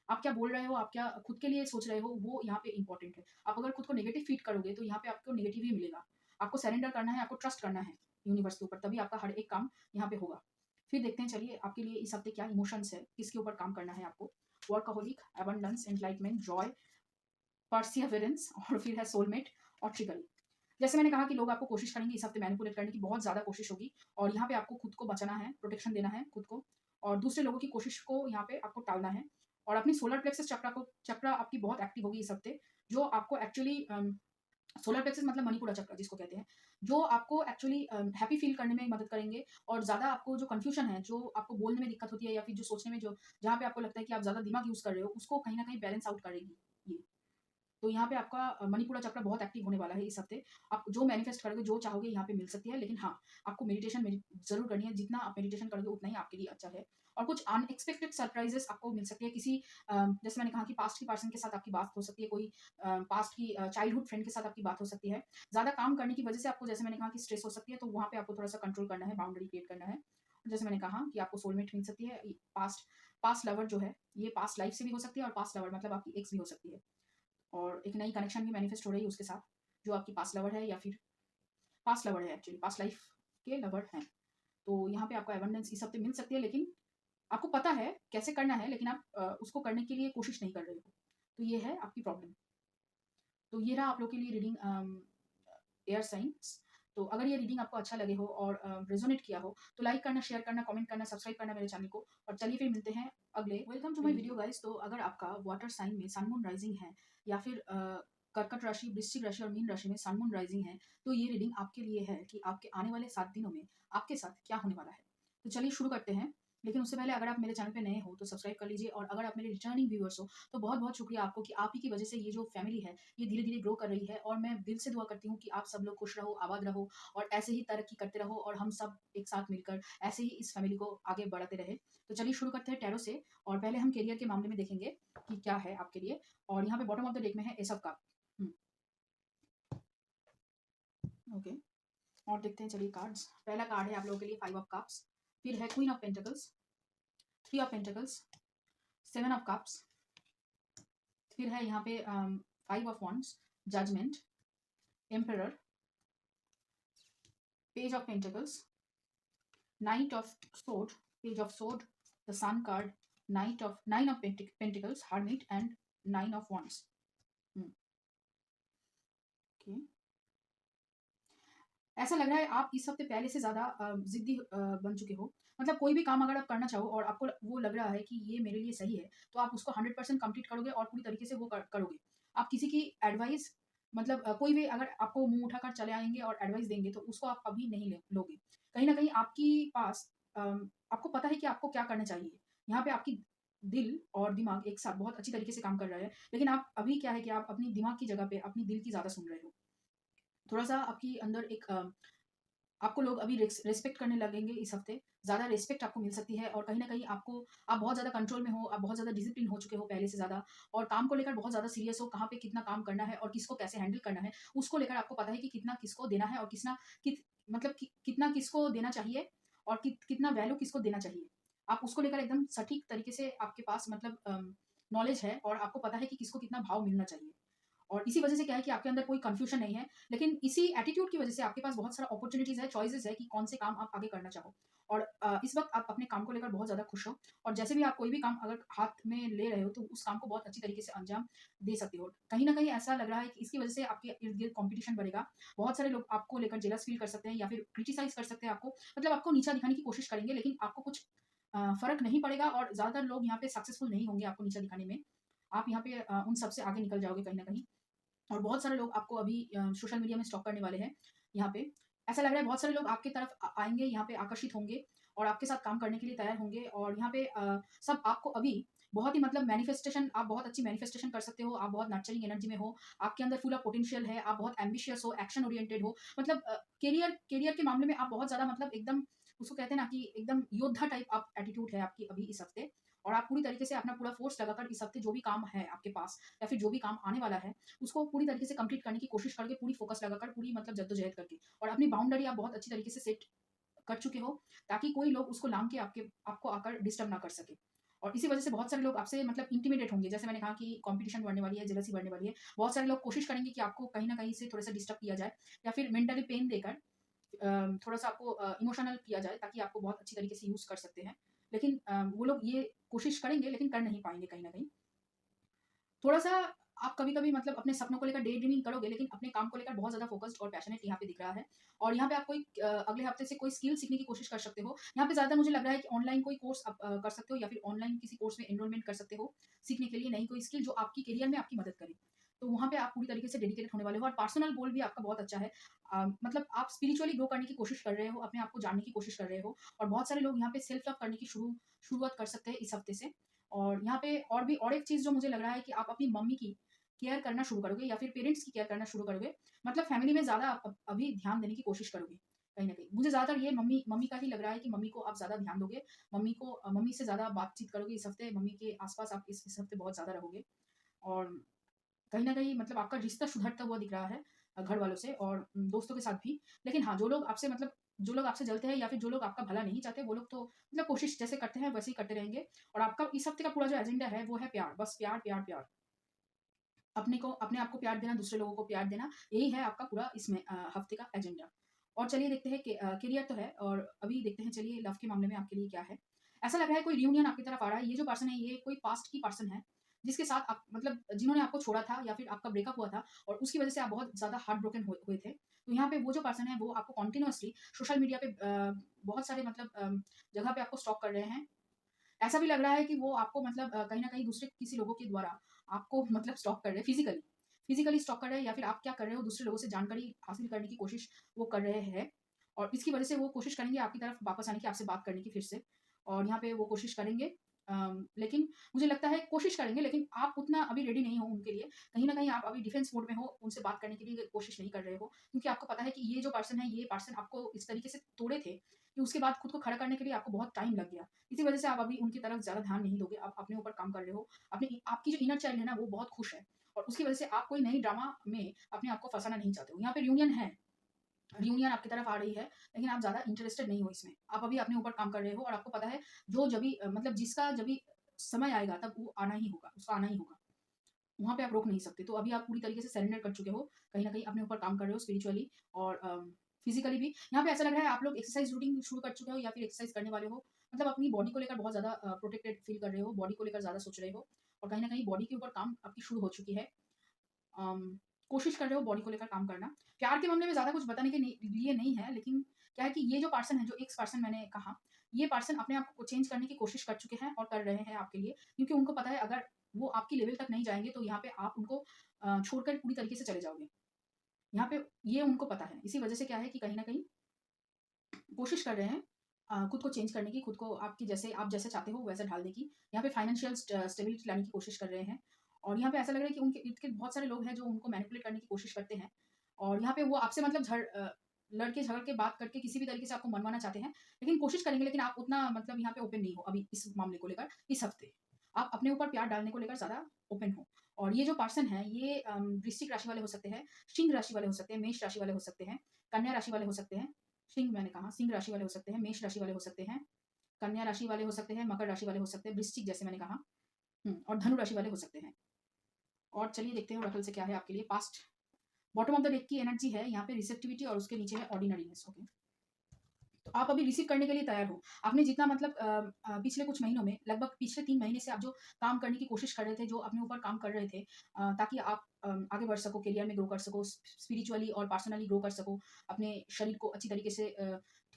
आप क्या बोल रहे हो, आप क्या खुद के लिए सोच रहे हो, वो यहाँ पे इम्पोर्टेंट है। आप अगर खुद को नेगेटिव फीड करोगे, तो यहाँ पे आपको नेगेटिव ही मिलेगा। आपको सरेंडर करना है, आपको ट्रस्ट करना है यूनिवर्स के ऊपर, तभी आपका हर एक काम यहाँ पे होगा। फिर देखते हैं, चलिए आपके लिए इस हफ्ते क्या इमोशंस है, किसके ऊपर काम करना है आपको। Workaholic, abundance, enlightenment, Joy, perseverance और फिर है सोलमेट और ट्रिगरी। जैसे मैंने कहा कि लोग आपको कोशिश करेंगे इस हफ्ते मैनिपुलेट करने की, बहुत ज़्यादा कोशिश होगी। और यहाँ पे आपको खुद को बचाना है, प्रोटेक्शन देना है खुद को, और दूसरे लोगों की कोशिश को यहाँ पे आपको टालना है। और अपनी सोलर प्लेक्सस चक्र आपकी बहुत एक्टिव होगी इस हफ्ते, जो आपको एक्चुअली सोलर प्लेक्सस मतलब मणिपुरा चक्र जिसको कहते हैं, जो आपको एक्चुअली हैप्पी फील करने में मदद करेंगे। और ज़्यादा आपको जो कन्फ्यूजन है, जो आपको बोलने में दिक्कत होती है या फिर जो सोचने में, जो जहाँ पे आपको लगता है कि आप ज़्यादा दिमाग यूज़ कर रहे हो, उसको कहीं न कहीं बैलेंस आउट करेगी ये। तो यहाँ पे आपका मणिपुरा चक्र बहुत एक्टिव होने वाला है इस हफ्ते। आप जो मैनिफेस्ट करोगे, जो चाहोगे यहाँ पे मिल सकती है। लेकिन हाँ, आपको मेडिटेशन ज़रूर करनी है। जितना आप मेडिटेशन करोगे उतना ही आपके लिए अच्छा है। और कुछ अनएक्सपेक्टेड सरप्राइज़ेज़ आपको मिल सकती है। किसी जैसे मैंने कहा कि पास्ट की पर्सन के साथ आपकी बात हो सकती है, कोई पास्ट की चाइल्डहुड फ्रेंड के साथ आपकी बात हो सकती है। ज़्यादा काम करने की वजह से आपको, जैसे मैंने कहा कि स्ट्रेस हो सकती है, तो वहाँ पे आपको थोड़ा-सा कंट्रोल करना है, बाउंड्री क्रिएट करना है। जैसे मैंने कहा कि आपको सोलमेट मिल सकती है। पास्ट पास्ट लवर जो है, ये पास्ट लाइफ से भी हो सकती है, और पास्ट लवर मतलब आपकी एक्स भी हो सकती है। और एक नई कनेक्शन भी मैनिफेस्ट हो रही है उसके साथ, जो आपकी पास्ट लवर है या फिर पास्ट लवर है, एक्चुअली पास्ट लाइफ के लवर हैं। तो यहाँ पे आपको एबंडेंस इस हफ्ते मिल सकती है, लेकिन आपको पता है कैसे करना है, लेकिन आप उसको करने के लिए कोशिश नहीं कर रहे हो। तो ये है आपकी प्रॉब्लम। तो ये रहा आप लोग के लिए रीडिंग एयर साइंस। तो अगर ये रीडिंग आपको अच्छा लगे हो और रेजोनेट किया हो, तो लाइक करना, शेयर करना, कमेंट करना, सब्सक्राइब करना मेरे चैनल को। और चलिए फिर मिलते हैं अगले। Welcome to my video guys. तो अगर आपका वाटर साइन में सन मून राइजिंग है, या फिर कर्कट राशि, वृश्चिक राशि और मीन राशि में सन मून राइजिंग है, तो ये रीडिंग आपके लिए है कि आपके आने वाले 7 दिनों में आपके साथ क्या होने वाला है। तो चलिए शुरू करते हैं। लेकिन उससे पहले, अगर आप मेरे चैनल पे नए हो तो सब्सक्राइब कर लीजिए, और अगर आप मेरे रिटर्निंग व्यूअर्स हो, तो बहुत-बहुत शुक्रिया आपको कि आप ही की वजह से ये जो फैमिली है, ये धीरे-धीरे ग्रो कर रही है। और मैं दिल से दुआ करती हूँ कि आप सब लोग खुश रहो, आबाद रहो, और ऐसे ही तरक्की करते रहो, और हम सब एक साथ मिलकर ऐसे ही इस फैमिली को आगे बढ़ाते रहे। तो चलिए शुरू करते हैं टैरो से। और पहले हम करियर के मामले में देखेंगे कि क्या है आपके लिए। और यहाँ पे बॉटम ऑफ द डेक में है एस ऑफ कप। ओके। और देखते हैं चलिए कार्ड्स। पहला कार्ड है आप लोगों के लिए 5 ऑफ कप्स। फिर है queen of pentacles, 3 of pentacles, 7 of cups. फिर है यहाँ पे 5 of wands, judgement, emperor, page of pentacles, knight of sword, page of sword, the sun card, nine of pentacles, hermit and 9 of wands. Okay, ऐसा लग रहा है आप इस हफ्ते पहले से ज़्यादा ज़िद्दी बन चुके हो। मतलब कोई भी काम अगर आप करना चाहो और आपको वो लग रहा है कि ये मेरे लिए सही है, तो आप उसको 100% कंप्लीट करोगे और पूरी तरीके से वो करोगे। आप किसी की एडवाइस मतलब कोई भी अगर आपको मुँह उठाकर चले आएँगे और एडवाइस देंगे, तो उसको आप कभी नहीं ले लोगे। कहीं न कहीं आपकी पास आपको पता है कि आपको क्या करना चाहिए। यहाँ पे आपकी दिल और दिमाग एक साथ बहुत अच्छी तरीके से काम कर रहा है, लेकिन आप अभी क्या है कि आप अपनी दिमाग की जगह पे अपनी दिल की ज़्यादा सुन रहे हो। थोड़ा-सा आपकी अंदर एक आपको लोग अभी रिस्पेक्ट करने लगेंगे इस हफ्ते। ज़्यादा रिस्पेक्ट आपको मिल सकती है और कहीं न कहीं आपको आप बहुत ज़्यादा कंट्रोल में हो, आप बहुत ज़्यादा डिसिप्लिन हो चुके हो पहले से ज़्यादा और काम को लेकर बहुत ज़्यादा सीरियस हो, कहाँ पे कितना काम करना है और किसको कैसे हैंडल करना है, उसको लेकर आपको पता है कि कितना किसको देना है और मतलब कितना किसको देना चाहिए और कितना वैल्यू किसको देना चाहिए। आप उसको लेकर एकदम सटीक तरीके से आपके पास मतलब नॉलेज है और आपको पता है कि किसको कितना भाव मिलना चाहिए। और इसी वजह से क्या है कि आपके अंदर कोई कन्फ्यूजन नहीं है, लेकिन इसी एटीट्यूड की वजह से आपके पास बहुत सारा अपॉर्च्युनिटीज़ है, चॉइसेस है कि कौन से काम आप आगे करना चाहो। और इस वक़्त आप अपने काम को लेकर बहुत ज़्यादा खुश हो और जैसे भी आप कोई भी काम अगर हाथ में ले रहे हो, तो उस काम को बहुत अच्छी तरीके से अंजाम दे सकते हो। कहीं न कहीं ऐसा लग रहा है कि इसकी वजह से आपके इर्द-गिर्द कॉम्पिटिशन बढ़ेगा। बहुत सारे लोग आपको लेकर जेलस फ़ील कर सकते हैं या फिर क्रिटिसाइज़ कर सकते हैं आपको, मतलब आपको नीचा दिखाने की कोशिश करेंगे, लेकिन आपको कुछ फ़र्क नहीं पड़ेगा और ज़्यादातर लोग यहाँ पे सक्सेसफुल नहीं होंगे आपको नीचा दिखाने में। आप यहाँ पे उन सब से आगे निकल जाओगे कहीं न कहीं। और बहुत सारे लोग आपको अभी सोशल मीडिया में स्टॉक करने वाले हैं यहाँ पे। ऐसा लग रहा है बहुत सारे लोग आपकी तरफ आएँगे, यहाँ पे आकर्षित होंगे और आपके साथ काम करने के लिए तैयार होंगे और यहाँ पे सब आपको अभी बहुत ही मतलब मैनिफेस्टेशन आप बहुत अच्छी मैनिफेस्टेशन कर सकते हो, आप बहुत नर्चरिंग एनर्जी में हो, आपके अंदर फुल ऑफ पोटेंशियल है, आप बहुत एम्बिशियस हो, एक्शन ओरिएंटेड हो। मतलब करियर करियर के मामले में आप बहुत ज़्यादा मतलब एकदम उसको कहते हैं ना कि एकदम योद्धा टाइप आप एटीट्यूड है आपकी अभी इस हफ्ते और आप पूरी तरीके से अपना पूरा फोर्स लगाकर इस हफ्ते जो भी काम है आपके पास या फिर जो भी काम आने वाला है उसको पूरी तरीके से कंप्लीट करने की कोशिश करके, पूरी फ़ोकस लगाकर, पूरी मतलब जद्दोजहद करके और अपनी बाउंड्री आप बहुत अच्छी तरीके से सेट कर चुके हो, ताकि कोई लोग उसको लाँघ के आपको आकर डिस्टर्ब ना कर सके। और इसी वजह से बहुत सारे लोग आपसे मतलब इंटिमिडेट होंगे। जैसे मैंने कहा कि कॉम्पिटिशन बढ़ने वाली है, जेलसी बढ़ने वाली है। बहुत सारे लोग कोशिश करेंगे कि आपको कहीं न कहीं से थोड़ा-सा डिस्टर्ब किया जाए या फिर मेंटली पेन देकर थोड़ा-सा आपको इमोशनल किया जाए, ताकि आपको बहुत अच्छी तरीके से यूज़ कर सकते हैं। लेकिन वो लोग ये कोशिश करेंगे, लेकिन कर नहीं पाएँगे कहीं न कहीं। थोड़ा-सा आप कभी-कभी मतलब अपने सपनों को लेकर डे ड्रीमिंग करोगे, लेकिन अपने काम को लेकर बहुत ज़्यादा फ़ोकस्ड और पैशनेट यहाँ पे दिख रहा है। और यहाँ पे आप कोई अगले हफ्ते से कोई स्किल सीखने की कोशिश कर सकते हो। यहाँ पे ज़्यादा मुझे लग रहा है कि ऑनलाइन कोई कोर्स आप कर सकते हो या फिर ऑनलाइन किसी कोर्स में एनरोलमेंट कर सकते हो, सीखने के लिए नई कोई स्किल जो आपकी करियर में आपकी मदद करे। तो वहाँ पे आप पूरी तरीके से डेडिकेटेड होने वाले हो और पर्सनल गोल भी आपका बहुत अच्छा है। मतलब आप स्पिरिचुअली ग्रो करने की कोशिश कर रहे हो, अपने आप को जानने की कोशिश कर रहे हो और बहुत सारे लोग यहाँ पे सेल्फ लव करने की शुरुआत कर सकते हैं इस हफ्ते से। और यहाँ पे और एक चीज़ जो मुझे लग रहा है कि आप अपनी मम्मी की केयर करना शुरू करोगे या फिर पेरेंट्स की केयर करना शुरू करोगे। मतलब फैमिली में ज़्यादा आप अभी ध्यान देने की कोशिश करोगे, कहीं न कहीं। मुझे ज़्यादातर ये मम्मी मम्मी का ही लग रहा है कि मम्मी को आप ज़्यादा ध्यान दोगे। मम्मी से ज़्यादा बातचीत करोगे इस हफ्ते, मम्मी के आस-पास आप इस हफ्ते बहुत ज़्यादा रहोगे। और कहीं न कहीं मतलब आपका रिश्ता सुधरता हुआ दिख रहा है घर वालों से और दोस्तों के साथ भी। लेकिन हाँ, जो लोग आपसे जलते हैं या फिर जो लोग आपका भला नहीं चाहते, वो लोग तो मतलब कोशिश जैसे करते हैं वैसे ही करते रहेंगे और आपका इस हफ्ते का पूरा जो एजेंडा है, वो है प्यार। बस प्यार, प्यार, प्यार। अपने आप को प्यार देना, दूसरे लोगों को प्यार देना, यही है आपका पूरा इसमें हफ्ते का एजेंडा। और चलिए देखते हैं कि करियर तो है और अभी देखते हैं चलिए लव के मामले में आपके लिए क्या है। ऐसा लग रहा है कोई रियूनियन आपकी तरफ आ रहा है। ये जो पर्सन है ये कोई पास्ट की पर्सन है, जिसके साथ आप मतलब जिन्होंने आपको छोड़ा था या फिर आपका ब्रेकअप हुआ था और उसकी वजह से आप बहुत ज़्यादा हार्ट ब्रोकन हुए थे। तो यहाँ पे वो जो पर्सन है वो आपको कंटीन्यूअसली सोशल मीडिया पे बहुत सारे मतलब जगह पे आपको स्टॉक कर रहे हैं। ऐसा भी लग रहा है कि वो आपको मतलब कहीं न कहीं दूसरे किसी लोगों के द्वारा आपको मतलब स्टॉक कर रहे हैं फिज़िकली स्टॉक कर रहे हैं या फिर आप क्या कर रहे हो दूसरे लोगों से जानकारी हासिल करने की कोशिश वो कर रहे हैं। और इसकी वज़ह से वो कोशिश करेंगे आपकी तरफ वापस आने की, आपसे बात करने की फिर से। और यहाँ पे वो कोशिश करेंगे लेकिन मुझे लगता है कोशिश करेंगे लेकिन आप उतना अभी रेडी नहीं हो उनके लिए। कहीं न कहीं आप अभी डिफेंस मोड में हो, उनसे बात करने के लिए कोशिश नहीं कर रहे हो। क्योंकि आपको पता है कि ये जो पर्सन है, ये पर्सन आपको इस तरीके से तोड़े थे कि उसके बाद खुद को खड़ा करने के लिए आपको बहुत टाइम लग गया। इसी वजह से आप अभी उनकी तरफ ज़्यादा ध्यान नहीं दोगे, आप अपने ऊपर काम कर रहे हो। आपकी जो इनर चाइल्ड है ना, वो बहुत खुश है और उसकी वजह से आप कोई नई ड्रामा में अपने आप को फँसाना नहीं चाहते हो। यहाँ पे रियूनियन आपकी तरफ आ रही है, लेकिन आप ज़्यादा इंटरेस्टेड नहीं हो इसमें। आप अभी अपने ऊपर काम कर रहे हो और आपको पता है जो जभी मतलब जिसका जभी समय आएगा तब वो आना ही होगा, उसका आना ही होगा। वहाँ पे आप रोक नहीं सकते। तो अभी आप पूरी तरीके से सरेंडर कर चुके हो, कहीं न कहीं अपने ऊपर काम कर रहे हो स्पिरिचुअली और फिज़िकली भी। यहाँ पे ऐसा लग रहा है आप लोग एक्सरसाइज़ रूटीन शुरू कर चुके हो या फिर एक्सरसाइज़ करने वाले हो। मतलब अपनी बॉडी को लेकर बहुत ज़्यादा प्रोटेक्टेड फ़ील कर रहे हो, बॉडी को लेकर ज़्यादा सोच रहे हो और कहीं न कहीं बॉडी के ऊपर काम आपकी शुरू हो चुकी है। अम, कोशिश कर रहे हो बॉडी को लेकर काम करना। प्यार के मामले में ज़्यादा कुछ बताने के लिए नहीं है, लेकिन क्या है कि ये जो पर्सन है, जो एक्स पर्सन मैंने कहा, ये पर्सन अपने आप को चेंज करने की कोशिश कर चुके हैं और कर रहे हैं आपके लिए, क्योंकि उनको पता है अगर वो आपकी लेवल तक नहीं जाएँगे तो यहाँ पे आप उनको छोड़कर पूरी तरीके से चले जाओगे। यहाँ पे ये उनको पता है। इसी वजह से क्या है कि कहीं न कहीं कोशिश कर रहे हैं खुद को चेंज करने की, खुद को आप जैसे चाहते हो वैसे ढालने की। यहाँ पे फाइनेंशियल स्टेबिलिटी लाने की कोशिश कर रहे हैं और यहाँ पे ऐसा लग रहा है कि उनके इर्द-गिर्द बहुत सारे लोग हैं जो उनको मैनिपुलेट करने की कोशिश करते हैं और यहाँ पे वो आपसे मतलब लड़ के झगड़ के बात करके किसी भी तरीके से आपको मनवाना चाहते हैं, लेकिन कोशिश करेंगे, लेकिन आप उतना मतलब यहाँ पे ओपन नहीं हो अभी इस मामले को लेकर, इस हफ्ते। आप अपने ऊपर प्यार डालने को लेकर ज़्यादा ओपन हो और ये जो पर्सन है ये वृश्चिक राशि वाले हो सकते हैं, सिंह राशि वाले हो सकते हैं, मेष राशि वाले हो सकते हैं, कन्या राशि वाले हो सकते हैं। सिंह मैंने कहा, सिंह राशि वाले हो सकते हैं, मेष राशि वाले हो सकते हैं, कन्या राशि वाले हो सकते हैं, मकर राशि वाले हो सकते हैं, वृश्चिक जैसे मैंने कहा, और धनु राशि वाले हो सकते हैं। और चलिए देखते हैं ओरेकल से क्या है आपके लिए past. Bottom of the deck की एनर्जी है यहाँ पे रिसेप्टिविटी और उसके नीचे है ऑर्डिनरीनेस। ओके, तो आप अभी रिसीव करने के लिए तैयार हो। आपने जितना मतलब पिछले कुछ महीनों में, लगभग पिछले 3 महीने से आप जो काम करने की कोशिश कर रहे थे, जो अपने ऊपर काम कर रहे थे ताकि आप आगे बढ़ सको, करियर में ग्रो कर सको, स्पिरिचुअली और पर्सनली ग्रो कर सको, अपने शरीर को अच्छी तरीके से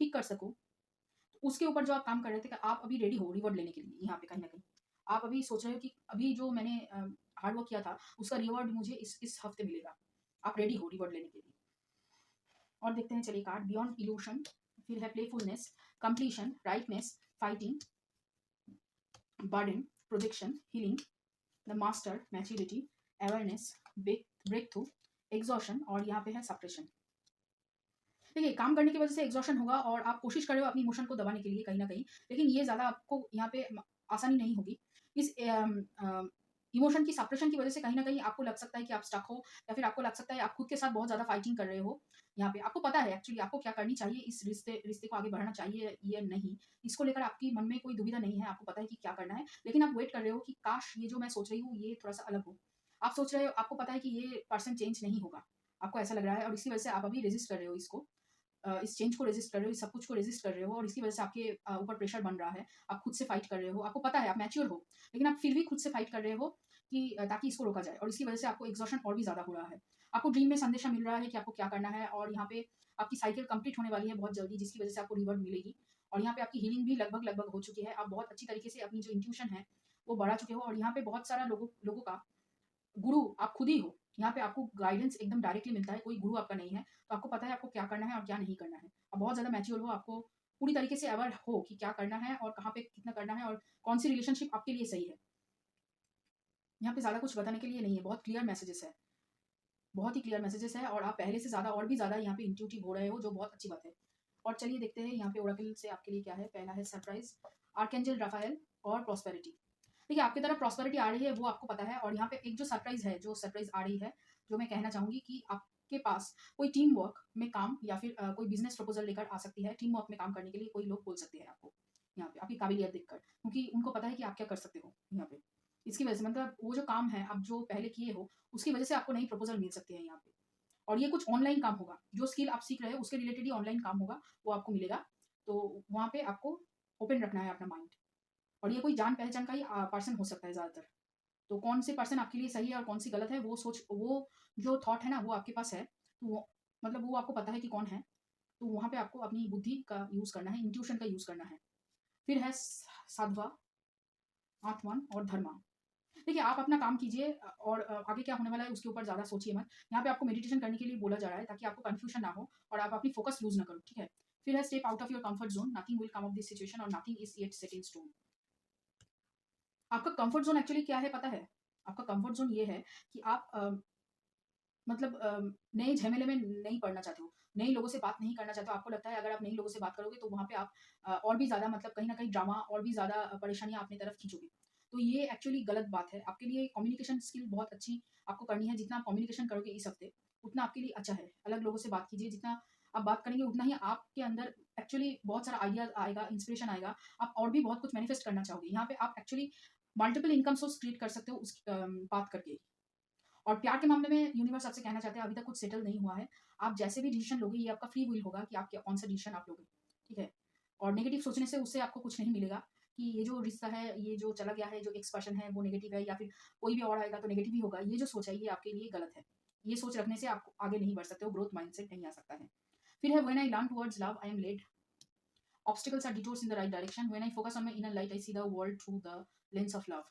ठीक कर सको। तो उसके ऊपर जो आप काम कर रहे थे, कि आप अभी रेडी हो रिवॉर्ड लेने के लिए यहाँ पे कहीं न कहीं। आप अभी सोच रहे हो कि अभी जो मैंने हार्ड वर्क किया था, उसका रिवॉर्ड मुझे इस हफ्ते मिलेगा। आप रेडी हो रिवॉर्ड लेने के लिए। और देखते हैं चलिए कार्ड बियॉन्ड इल्यूशन, फिर है playfulness, completion, rightness, fighting, burden, projection, healing, the master, maturity, awareness, breakthrough, exhaustion और यहाँ पे है सप्रेशन। देखिए, काम करने की वजह से एग्जॉशन होगा और आप कोशिश कर रहे हो अपनी इमोशन को दबाने के लिए कहीं न कहीं, लेकिन ये ज़्यादा आपको यहाँ पे आसानी नहीं होगी। इस इमोशन की सप्रेशन की वजह से कहीं न कहीं आपको लग सकता है कि आप स्टक हो, या फिर आपको लग सकता है आप खुद के साथ बहुत ज़्यादा फाइटिंग कर रहे हो। यहाँ पे आपको पता है एक्चुअली आपको क्या करनी चाहिए, इस रिश्ते को आगे बढ़ाना चाहिए या नहीं। इसको लेकर आपकी मन में कोई दुविधा नहीं है, आपको पता है कि क्या करना है, लेकिन आप वेट कर रहे हो कि काश ये जो मैं सोच रही हूँ ये थोड़ा-सा अलग हो। आप सोच रहे हो, आपको पता है कि ये पर्सन चेंज नहीं होगा, आपको ऐसा लग रहा है और इसकी वजह से आप अभी रेज़िस्ट कर रहे हो इसको। इस चेंज को रेज़िस्ट कर रहे हो, इस सब कुछ को रेज़िस्ट कर रहे हो और इसकी वजह से आपके ऊपर प्रेशर बन रहा है। आप खुद से फाइट कर रहे हो, आपको पता है आप मैच्योर हो, लेकिन आप फिर भी खुद से फाइट कर रहे हो कि ताकि इसको रोका जाए और इसकी वजह से आपको एग्ज़ॉशन और भी ज़्यादा हो रहा है। आपको ड्रीम में संदेशा मिल रहा है कि आपको क्या करना है और यहाँ पे आपकी साइकिल कंप्लीट होने वाली है बहुत जल्दी, जिसकी वजह से आपको रिवॉर्ड मिलेगी और यहाँ पे आपकी हीलिंग भी लगभग-लगभग हो चुकी है। आप बहुत अच्छी तरीके से अपनी जो इंट्यूशन है, वो बढ़ा चुके हो और यहाँ पे बहुत सारा लोगों लोगों का गुरु आप खुद ही हो। यहाँ पे आपको गाइडेंस एकदम डायरेक्टली मिलता है, कोई गुरु आपका नहीं है। तो आपको पता है आपको क्या करना है और क्या नहीं करना है। आप बहुत ज़्यादा मैच्योर हो, आपको पूरी तरीके से अवेयर हो कि क्या करना है और कहाँ पे कितना करना है और कौन-सी रिलेशनशिप आपके लिए सही है। यहाँ पे ज़्यादा कुछ बताने के लिए नहीं है, बहुत क्लियर मैसेजेस है। बहुत ही क्लियर मैसेजेस है और आप पहले से ज़्यादा और भी ज़्यादा यहाँ पे इंट्यूटिव हो रहे हो, जो बहुत अच्छी बात है। और चलिए देखते हैं यहाँ पे ओरेकल से आपके लिए क्या है। पहला है सरप्राइज़, आर्कएंजल राफाएल और प्रॉस्पेरिटी। देखिए, आपकी तरफ प्रॉस्पेरिटी आ रही है, वो आपको पता है और यहाँ पे एक जो सरप्राइज़ है, जो सरप्राइज़ आ रही है, जो मैं कहना चाहूँगी कि आपके पास कोई टीम वर्क में काम या फिर कोई बिज़नेस प्रपोज़ल लेकर आ सकती है। टीम वर्क में काम करने के लिए कोई लोग बोल सकते हैं आपको, यहाँ पे आपकी काबिलियत देखकर, क्योंकि उनको पता है कि आप क्या कर सकते हो यहाँ पे। इसकी वजह से मतलब वो जो काम है, आप जो पहले किए हो, उसकी वजह से आपको नई प्रपोज़ल मिल सकती है यहाँ पे। और ये कुछ ऑनलाइन काम होगा, जो स्किल आप सीख रहे हो उसके रिलेटेड ही ऑनलाइन काम होगा, वो आपको मिलेगा। तो वहाँ पे आपको ओपन रखना है अपना माइंड और ये कोई जान-पहचान का ही पर्सन हो सकता है ज़्यादातर। तो कौन से पर्सन आपके लिए सही है और कौन-सी गलत है, वो जो थॉट है ना, वो आपके पास है। तो वो मतलब वो आपको पता है कि कौन है, तो वहाँ पे आपको अपनी बुद्धि का यूज़ करना है, इंट्यूशन का यूज़ करना है। फिर है साधवा, आत्मन और धर्मा। देखिए, आप अपना काम कीजिए और आगे क्या होने वाला है उसके ऊपर ज़्यादा सोचिए मत। यहाँ पे आपको मेडिटेशन करने के लिए बोला जा रहा है ताकि आपको कन्फ्यूजन ना हो और आप अपनी फोकस लूज़ ना करो, ठीक है? फिर है step out of your comfort zone, nothing will come of this situation और nothing is yet set in stone. आपका कम्फर्ट ज़ोन एक्चुअली क्या है पता है? आपका कम्फर्ट ज़ोन ये है कि आप मतलब नए झमेले में नहीं पड़ना चाहते हो, नए लोगों से बात नहीं करना चाहते हो। आपको लगता है अगर आप नए लोगों से बात करोगे तो वहाँ पे आप और भी ज़्यादा मतलब कहीं न कहीं ड्रामा और भी ज़्यादा परेशानियाँ अपनी तरफ खींचोगे। तो ये एक्चुअली गलत बात है। आपके लिए कम्युनिकेशन स्किल बहुत अच्छी आपको करनी है। जितना आप कम्युनिकेशन करोगे इस हफ्ते, उतना आपके लिए अच्छा है। अलग लोगों से बात कीजिए, जितना आप बात करेंगे उतना ही आपके अंदर एक्चुअली बहुत सारा आइडियाज़ आएगा, इंस्पिरेशन आएगा। आप और भी बहुत कुछ मैनिफेस्ट करना चाहोगे। यहाँ पे आप actually multiple income source create कर सकते हो उस बात करके। और प्यार के मामले में यूनिवर्स आपसे कहना चाहते हैं अभी तक कुछ सेटल नहीं हुआ है। आप जैसे भी डिसीज़न लोगे ये आपका फ्री विल होगा कि आप क्या कौन-सा डिसीज़न आप लोगे, ठीक है? और नेगेटिव सोचने से उससे आपको कुछ नहीं मिलेगा। कि ये जो रिश्ता है, ये जो चला गया है, जो एक्स पर्सन है वो नेगेटिव है या फिर कोई भी और आएगा तो नेगेटिव ही होगा। ये जो सोच है ये आपके लिए गलत है। ये सोच रखने से आप आगे नहीं बढ़ सकते हो, ग्रोथ माइंडसेट नहीं आ सकता है। फिर है when I learn towards love I am led obstacles are detours in the right direction when I focus on my inner light I see the world through the lens of love.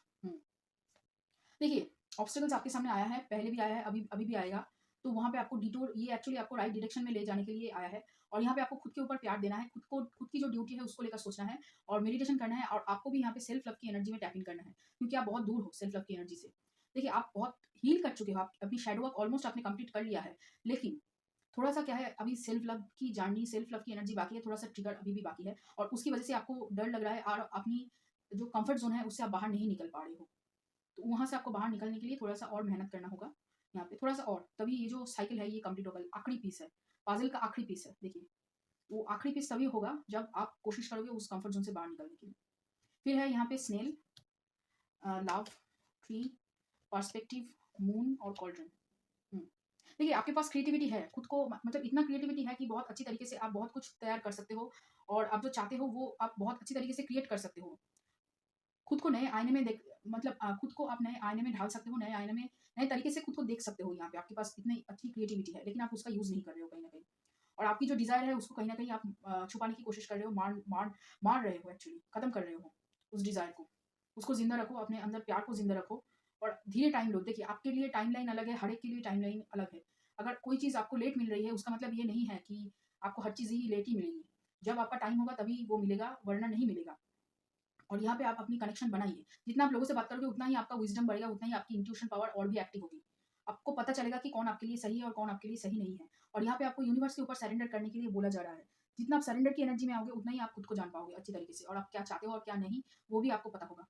देखिए, obstacles आपके सामने आया है, पहले भी आया है, अभी अभी भी आएगा। तो वहाँ पे आपको डिटूर, ये एक्चुअली आपको राइट डायरेक्शन में ले जाने के लिए आया है। और यहाँ पे आपको खुद के ऊपर प्यार देना है, खुद की जो ड्यूटी है उसको लेकर सोचना है और मेडिटेशन करना है। और आपको भी यहाँ पे सेल्फ लव की एनर्जी में टैप इन करना है, क्योंकि आप बहुत दूर हो सेल्फ लव की एनर्जी से। देखिए, आप बहुत हील कर चुके हो, आप अपनी शैडो वर्क ऑलमोस्ट आपने कंप्लीट कर लिया है। लेकिन थोड़ा-सा क्या है, अभी सेल्फ लव की जर्नी, सेल्फ लव की एनर्जी बाकी है, थोड़ा-सा ट्रिगर अभी भी बाकी है और उसकी वजह से आपको डर लग रहा है और अपनी जो कम्फर्ट ज़ोन है उससे आप बाहर नहीं निकल पा रहे हो। तो वहाँ से आपको बाहर निकलने के लिए थोड़ा-सा और मेहनत करना होगा यहाँ पे, थोड़ा-सा और, तभी ये जो साइकिल है ये कंप्लीट होगा। आखिरी पीस है, पज़ल का आखिरी पीस है। देखिए, वो आखिरी पीस तभी होगा जब आप कोशिश करोगे उस कम्फर्ट ज़ोन से बाहर निकलने की। फिर है यहाँ पे snail, love, tree, perspective, moon और कॉल्ड्रन। हुँ। देखिए, आपके पास क्रिएटिविटी है, खुद को मतलब इतना क्रिएटिविटी है कि बहुत अच्छी तरीके से आप बहुत कुछ तैयार कर सकते हो और आप जो चाहते हो वो आप बहुत अच्छी तरीके से क्रिएट कर सकते हो। खुद को नए आईने में देख, मतलब खुद को आप नए आईने में ढाल सकते हो, नए आईने में नए तरीके से खुद को देख सकते हो। यहाँ पे आपके पास इतनी अच्छी क्रिएटिविटी है, लेकिन आप उसका यूज़ नहीं कर रहे हो कहीं न कहीं। और आपकी जो डिज़ायर है उसको कहीं न कहीं आप छुपाने की कोशिश कर रहे हो, मार रहे हो एक्चुअली, खत्म कर रहे हो उस डिज़ायर को। उसको ज़िंदा रखो, अपने अंदर प्यार को ज़िंदा रखो और धीरे टाइम लो। देखिए, आपके लिए टाइमलाइन अलग है, हर एक के लिए टाइमलाइन अलग है। अगर कोई चीज़ आपको लेट मिल रही है, उसका मतलब ये नहीं है कि आपको हर चीज़ ही लेट ही मिलेगी। जब आपका टाइम होगा तभी वो मिलेगा, वरना नहीं मिलेगा। और यहाँ पे आप अपनी कनेक्शन बनाइए। जितना आप लोगों से बात करोगे उतना ही आपका विज़डम बढ़ेगा, उतना ही आपकी इंट्यूशन पावर और भी एक्टिव होगी। आपको पता चलेगा कि कौन आपके लिए सही है और कौन आपके लिए सही नहीं है। और यहाँ पे आपको यूनिवर्स के ऊपर सरेंडर करने के लिए बोला जा रहा है। जितना आप सरेंडर की एनर्जी में आओगे उतना ही आप खुद को जान पाओगे अच्छी तरीके से और आप क्या चाहते हो और क्या नहीं, वो भी आपको पता होगा।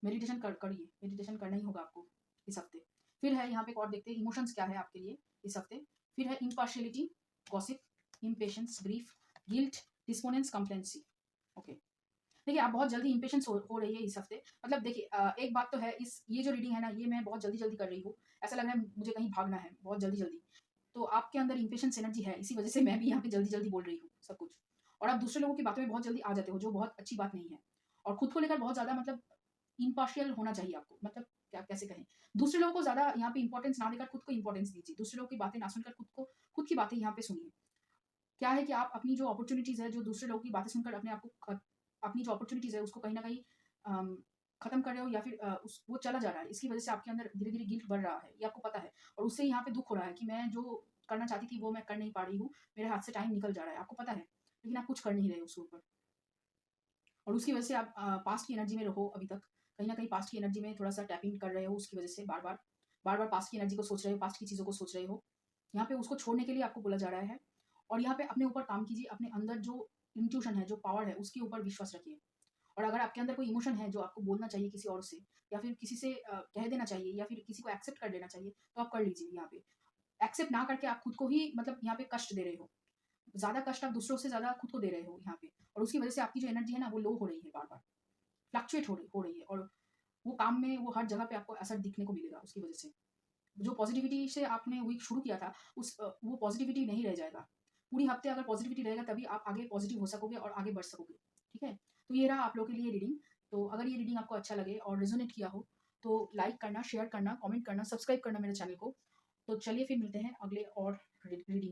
मेडिटेशन करिए, मेडिटेशन करना ही होगा आपको इस हफ्ते। फिर है यहाँ पे एक और देखते हैं इमोशंस क्या है आपके लिए इस हफ्ते। फिर है impartiality, gossip, impatience, grief, guilt, despondence, complacency. Okay. देखिए, आप बहुत जल्दी इम्पेशंस हो रही है इस हफ्ते। मतलब देखिए, एक बात तो है, इस ये जो रीडिंग है ना, ये मैं बहुत जल्दी-जल्दी कर रही हूँ। ऐसा लग रहा है मुझे कहीं भागना है, बहुत जल्दी-जल्दी। तो आपके अंदर इम्पेशंस एनर्जी है, इसी वज़ह से मैं भी यहाँ पे जल्दी-जल्दी बोल रही हूँ सब कुछ। और आप दूसरे लोगों की बातों में बहुत जल्दी आ जाते हो, जो बहुत अच्छी बात नहीं है। और खुद को लेकर बहुत ज़्यादा, मतलब इम्पार्शियल होना चाहिए आपको। मतलब क्या कैसे कहें? दूसरे लोगों को ज़्यादा यहाँ पे इम्पोर्टेंस ना देकर खुद को इम्पोर्टेंस दीजिए। दूसरे लोगों की बातें ना सुनकर खुद की बातें यहाँ पे सुनिए। क्या है कि आप अपनी जो अपॉर्च्युनिटीज़ है, जो दूसरे लोगों की बातें सुनकर अपने आप को अपनी जो अपॉर्च्युनिटीज़ है उसको कहीं न कहीं अम, खत्म कर रहे हो या फिर वो चला जा रहा है। इसकी वज़ह से आपके अंदर धीरे-धीरे गिल्ट बढ़ रहा है, ये आपको पता है। और उससे यहाँ पे दुःख हो रहा है कि मैं जो करना चाहती थी वो मैं कर नहीं पा रही हूँ, मेरे हाथ से टाइम निकल जा रहा है, आपको पता है। लेकिन आप कुछ कर नहीं रहे हो उसके ऊपर। और उसकी वज़ह से आप पास्ट की एनर्जी में रहो अभी तक। कहीं न कहीं पास्ट की एनर्जी में थोड़ा-सा टैप इन कर रहे हो उसकी वज़ह से बार-बार। बार-बार पास्ट की एनर्जी को सोच रहे हो, पास्ट की चीज़ों को सोच रहे हो। यहाँ पे उसको छोड़ने के लिए आपको बोला जा रहा है। और यहाँ पे अपने ऊपर काम कीजिए, अपने अंदर जो इंट्यूशन है, जो पावर है, उसके ऊपर विश्वास रखिए। और अगर आपके अंदर कोई इमोशन है जो आपको बोलना चाहिए किसी और से या फिर किसी से कह देना चाहिए या फिर किसी को एक्सेप्ट कर लेना चाहिए, तो आप कर लीजिए यहाँ पे। एक्सेप्ट ना करके आप खुद को ही, मतलब यहाँ पे कष्ट दे रहे हो। ज़्यादा कष्ट आप दूसरों से ज़्यादा खुद को दे रहे हो यहाँ पे। और उसकी वज़ह से आपकी जो एनर्जी है ना, वो लो हो रही है बार-बार, फ्लक्चुएट हो रही है और वो काम में, वो हर जगह पे आपको असर दिखने को मिलेगा उसकी वज़ह से। जो पॉज़िटिविटी से आपने वीक शुरू किया था, वो पॉज़िटिविटी नहीं रह जाएगा। पूरी हफ्ते अगर पॉज़िटिविटी रहेगा तभी आप आगे पॉज़िटिव हो सकोगे और आगे बढ़ सकोगे, ठीक है? तो ये रहा आप लोगों के लिए रीडिंग। तो अगर ये रीडिंग आपको अच्छा लगे और रेज़ोनेट किया हो, तो लाइक करना, शेयर करना, कमेंट करना, सब्सक्राइब करना मेरे चैनल को। तो चलिए फिर मिलते हैं अगले और रीडिंग्स में।